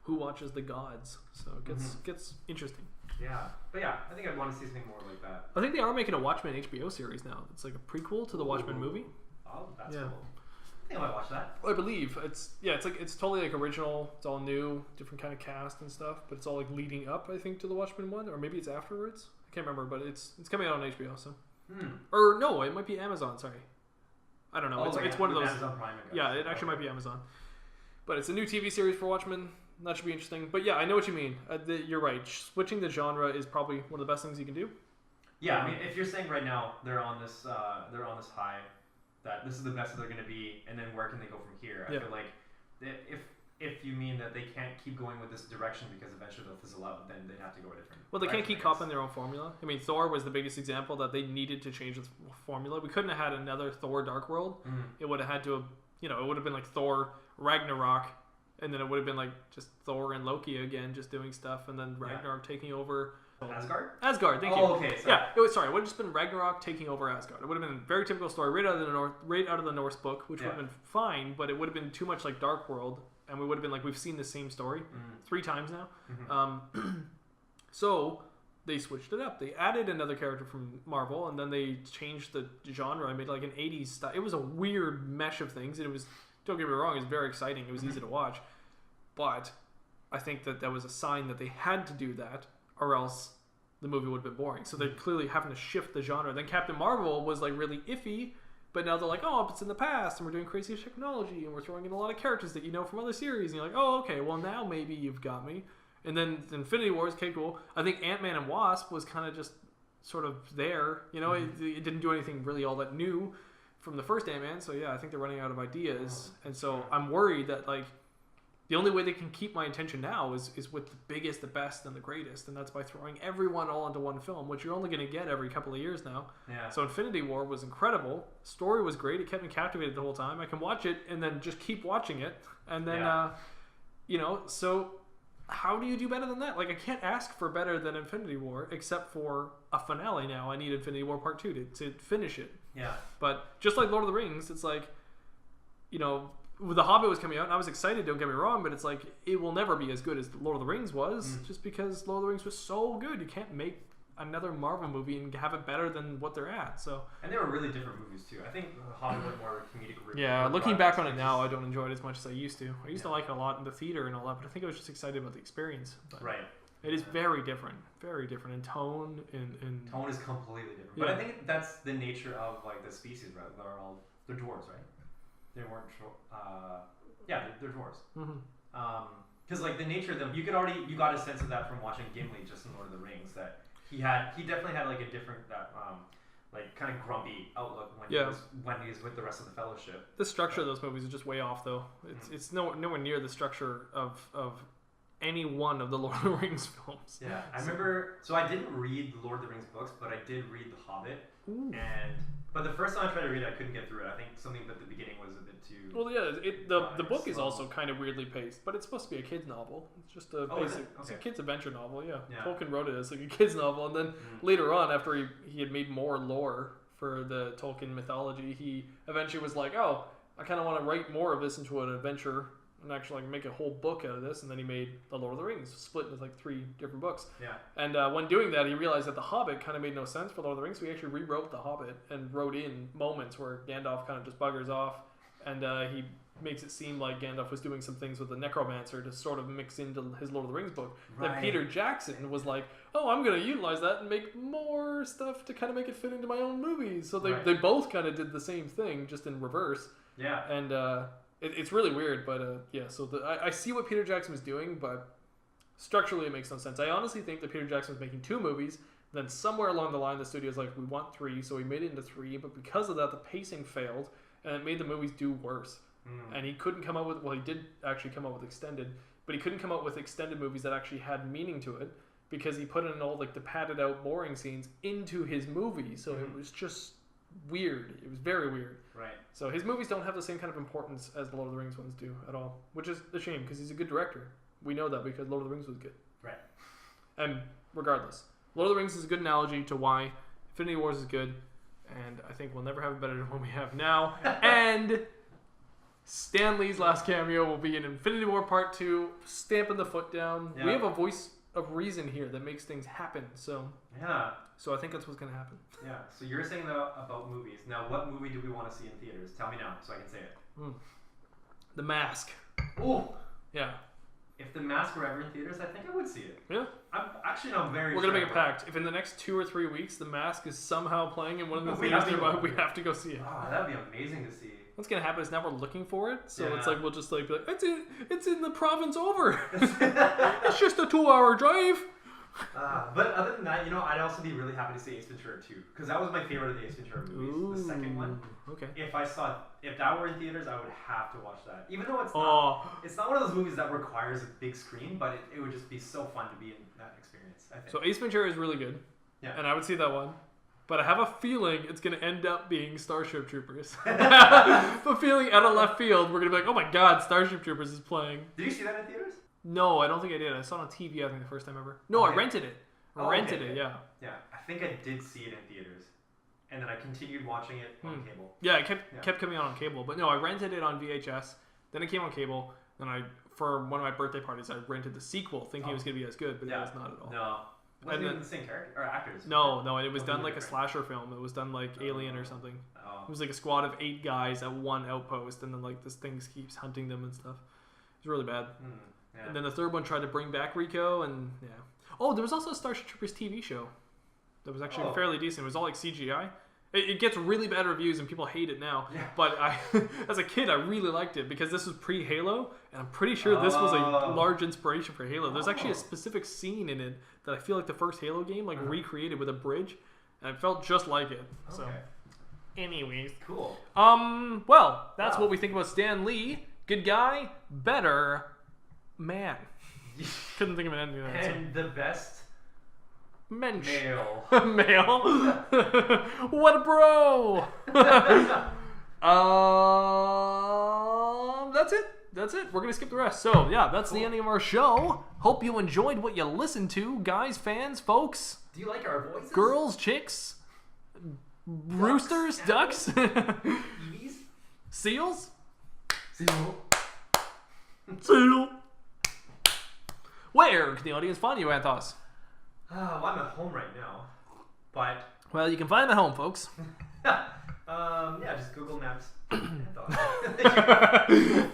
who watches the gods? So it gets interesting. Yeah, but yeah, I think I'd want to see something more like that. I think they are making a Watchmen HBO series now. It's like a prequel to the Watchmen movie. Oh, that's cool. I think I might watch that. I believe it's totally like original. It's all new, different kind of cast and stuff, but it's all like leading up, I think, to the Watchmen one, or maybe it's afterwards. I can't remember, but it's coming out on HBO. So, or no, it might be Amazon. Sorry, I don't know. It's one of those. Amazon Prime, yeah, it actually might be Amazon, but it's a new TV series for Watchmen. That should be interesting. But yeah, I know what you mean. You're right. Switching the genre is probably one of the best things you can do. Yeah, I mean, if you're saying right now they're on this high, that this is the best that they're going to be, and then where can they go from here? I feel like if you mean that they can't keep going with this direction because eventually they'll fizzle out, then they'd have to go a different. Well, they can't keep copying their own formula. I mean, Thor was the biggest example that they needed to change the formula. We couldn't have had another Thor Dark World. It would have had to have, it would have been like Thor Ragnarok, and then it would have been like just Thor and Loki again, just doing stuff, and then Ragnarok taking over. Asgard, thank you. Oh, okay. Sorry. Yeah, it would have just been Ragnarok taking over Asgard. It would have been a very typical story right out of the Norse book, which would have been fine, but it would have been too much like Dark World, and we would have been like, we've seen the same story 3 times now. So they switched it up. They added another character from Marvel, and then they changed the genre and made like an 80s style. It was a weird mesh of things, and it was, don't get me wrong, it was very exciting. It was easy to watch, but I think that was a sign that they had to do that, or else the movie would have been boring. So they're clearly having to shift the genre. Then Captain Marvel was like really iffy, but now they're like, oh, it's in the past, and we're doing crazy technology, and we're throwing in a lot of characters that you know from other series. And you're like, oh, okay, well now maybe you've got me. And then Infinity War is okay, cool. I think Ant-Man and Wasp was kind of just sort of there. It didn't do anything really all that new from the first Ant-Man. So yeah, I think they're running out of ideas. And so I'm worried that like, the only way they can keep my attention now is with the biggest, the best, and the greatest, and that's by throwing everyone all into one film, which you're only going to get every couple of years now. Yeah. So Infinity War was incredible. Story was great. It kept me captivated the whole time. I can watch it and then just keep watching it, and then so how do you do better than that? Like, I can't ask for better than Infinity War, except for a finale now. I need Infinity War Part 2 to finish it. Yeah. But just like Lord of the Rings, it's like, The Hobbit was coming out, and I was excited, don't get me wrong, but it's like, it will never be as good as Lord of the Rings was, just because Lord of the Rings was so good. You can't make another Marvel movie and have it better than what they're at. So. And they were really different movies, too. I think The Hobbit was more comedic. Yeah, looking back on it now, I don't enjoy it as much as I used to. I used to like it a lot in the theater and all that, but I think I was just excited about the experience. But right. It is very different in tone. Tone is completely different. Yeah. But I think that's the nature of, like, the species, right? They're dwarves, right? They weren't they're dwarves. Because like the nature of them, you got a sense of that from watching Gimli just in Lord of the Rings, that he definitely had like a different like kind of grumpy outlook when he's with the rest of the Fellowship. The structure of those movies is just way off, though. It's nowhere near the structure of any one of the Lord of the Rings films. Yeah, I remember. So I didn't read the Lord of the Rings books, but I did read The Hobbit. Ooh. But the first time I tried to read it, I couldn't get through it. I think something about the beginning was a bit too. Well, yeah, the book is also kind of weirdly paced, but it's supposed to be a kid's novel. It's just a basic, it's a kid's adventure novel. Yeah. Tolkien wrote it as like a kid's novel, and then later on, after he had made more lore for the Tolkien mythology, he eventually was like, oh, I kind of want to write more of this into an adventure and actually like make a whole book out of this. And then he made The Lord of the Rings, split into like 3 different books. Yeah. And when doing that, he realized that The Hobbit kind of made no sense for Lord of the Rings, so he actually rewrote The Hobbit and wrote in moments where Gandalf kind of just buggers off, and he makes it seem like Gandalf was doing some things with the necromancer to sort of mix into his Lord of the Rings book. Right. That Peter Jackson was like, oh, I'm going to utilize that and make more stuff to kind of make it fit into my own movies. So they both kind of did the same thing, just in reverse. Yeah. And it's really weird, but so I see what Peter Jackson was doing, but structurally it makes no sense. I honestly think that Peter Jackson was making 2 movies, then somewhere along the line the studio's like, we want 3, so he made it into 3, but because of that the pacing failed, and it made the movies do worse. And he couldn't come up with, well, he did actually come up with extended, but he couldn't come up with extended movies that actually had meaning to it, because he put in all like the padded out boring scenes into his movie, so it was just weird. It was very weird. Right. So his movies don't have the same kind of importance as the Lord of the Rings ones do at all, which is a shame because he's a good director. We know that because Lord of the Rings was good. Right. And regardless, Lord of the Rings is a good analogy to why Infinity Wars is good, and I think we'll never have it better than what we have now. And Stan Lee's last cameo will be in Infinity War Part 2, stamping the foot down. Yeah. We have a voice of reason here that makes things happen. So I think that's what's going to happen. Yeah. So you're saying about movies. Now, what movie do we want to see in theaters? Tell me now so I can say it. The Mask. Oh. Yeah. If The Mask were ever in theaters, I think I would see it. Yeah. I'm very We're going to make a pact. If in the next 2 or 3 weeks The Mask is somehow playing in one of the theaters nearby, we have to go see it. Oh, that would be amazing to see. What's gonna happen is now we're looking for it, so it's like we'll just like be like, it's in the province over. It's just a 2-hour drive. But other than that, I'd also be really happy to see Ace Ventura 2, because that was my favorite of the Ace Ventura movies. Ooh, the second one. Okay. If that were in theaters, I would have to watch that. Even though it's not one of those movies that requires a big screen, but it would just be so fun to be in that experience, I think. So Ace Ventura is really good. Yeah. And I would see that one. But I have a feeling it's going to end up being Starship Troopers. A feeling out of left field, we're going to be like, oh my god, Starship Troopers is playing. Did you see that in theaters? No, I don't think I did. I saw it on TV, I think, the first time ever. No, I rented it. Yeah. Yeah, I think I did see it in theaters. And then I continued watching it on cable. Yeah, it kept coming on cable. But no, I rented it on VHS. Then it came on cable. Then for one of my birthday parties, I rented the sequel, thinking it was going to be as good, but it was not at all. No. Wasn't even the same character or actors? No, it was done like a slasher film. It was done like Alien or something. Oh. It was like a squad of 8 guys at one outpost, and then like this thing keeps hunting them and stuff. It was really bad. Yeah. And then the third one tried to bring back Rico, and oh, there was also a Starship Troopers TV show that was actually fairly decent. It was all like CGI. It gets really bad reviews and people hate it now. Yeah. But as a kid, I really liked it because this was pre-Halo, and I'm pretty sure this was a large inspiration for Halo. There's actually a specific scene in it that I feel like the first Halo game recreated with a bridge, and it felt just like it. Okay. So, anyways, cool. Well, that's what we think about Stan Lee. Good guy, better man. Couldn't think of an ending. And the best. Mensch. Male. Male. What a bro. That's it. We're going to skip the rest. So, that's the ending of our show. Hope you enjoyed what you listened to. Guys, fans, folks. Do you like our voices? Girls, chicks, roosters, ducks. Eevees? Seals? Seal. Where can the audience find you, Anth0z? Well, I'm at home right now, but... Well, you can find them at home, folks. Just Google Maps.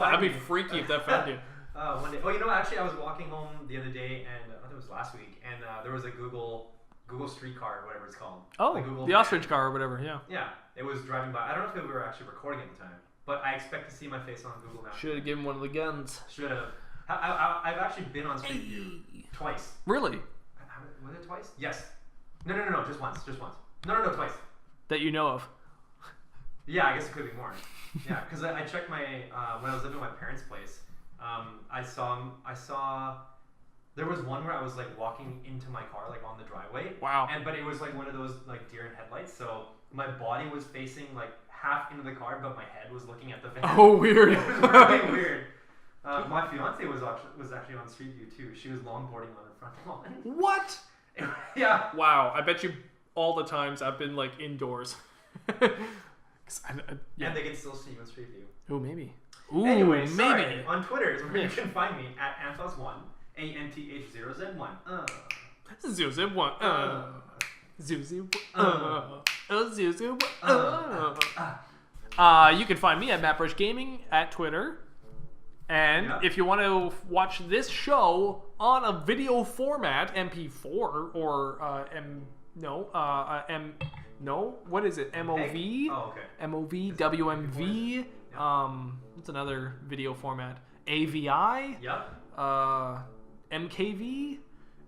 That'd be freaky if that found you. One day. Oh, actually, I was walking home the other day, and I think it was last week, and there was a Google streetcar, or whatever it's called. Oh, the ostrich car or whatever, yeah. Yeah, it was driving by. I don't know if we were actually recording at the time, but I expect to see my face on Google Maps. Should have given one of the guns. Should have. I've actually been on Street View twice. Really? Was it twice? Yes. No, just once. No, twice. that you know of? Yeah, I guess it could be more. Yeah, because I checked my when I was living at my parents' place. I saw there was one where I was like walking into my car like on the driveway. Wow. But it was like one of those like deer in headlights, so my body was facing like half into the car, but my head was looking at the van. Oh, weird. It was really weird. My fiance was actually on Street View too. She was longboarding on her front lawn. What? Yeah. Wow. I bet you all the times I've been like indoors. Yeah. And they can still see you on Street View. Oh, maybe. Ooh, anyway, maybe. On Twitter is where you can find me at Anth0z1, Anth0z1. Zuzib1. You can find me at Mattbrush Gaming at Twitter. And if you want to watch this show on a video format, MP4 or what is it? MOV? Oh, okay. MOV, WMV. What's another video format? AVI? Yep. MKV?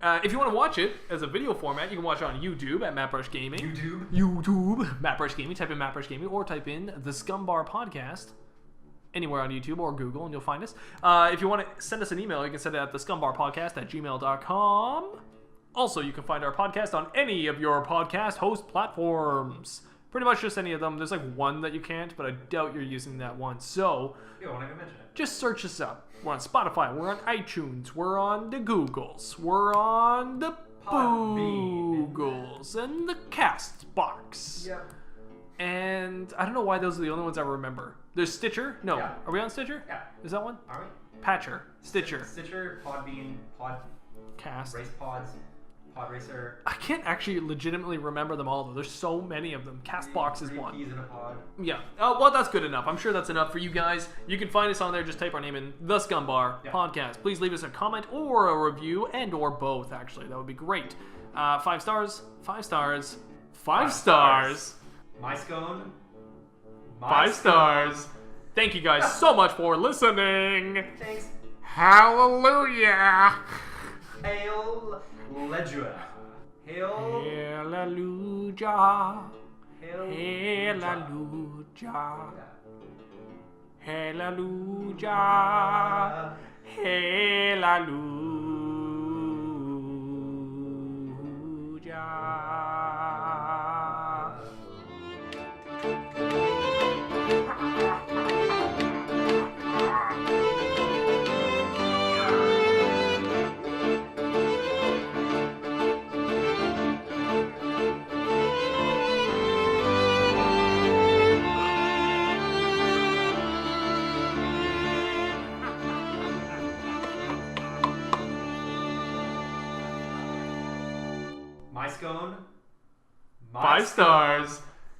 If you want to watch it as a video format, you can watch it on YouTube at Mattbrush Gaming. YouTube. Mattbrush Gaming. Type in Mattbrush Gaming or type in the Scumm Bar Podcast anywhere on YouTube or Google and you'll find us. If you want to send us an email, you can send it at thescummbarpodcast@gmail.com. Also, you can find our podcast on any of your podcast host platforms. Pretty much just any of them. There's like one that you can't, but I doubt you're using that one. So, yeah, won't even mention it. Just search us up. We're on Spotify. We're on iTunes. We're on the Googles. We're on the Boogles and the Castbox. Yep. And I don't know why those are the only ones I remember. There's Stitcher. No. Yeah. Are we on Stitcher? Yeah. Is that one? Are we? Patcher. Stitcher. Stitcher, Podbean, Cast. Race Pods, Podracer. I can't actually legitimately remember them all, though. There's so many of them. Castbox is one. Keys in a pod. Yeah. Oh, well, that's good enough. I'm sure that's enough for you guys. You can find us on there. Just type our name in, The Scumm Bar Podcast. Please leave us a comment or a review, and or both, actually. That would be great. 5 stars. 5 stars. 5 stars. My scone. 5 stars. Thank you guys so much for listening. Thanks. Hallelujah. Hail Ledger. Hail. Hallelujah. Hallelujah. Hallelujah. My scone. 5 stars.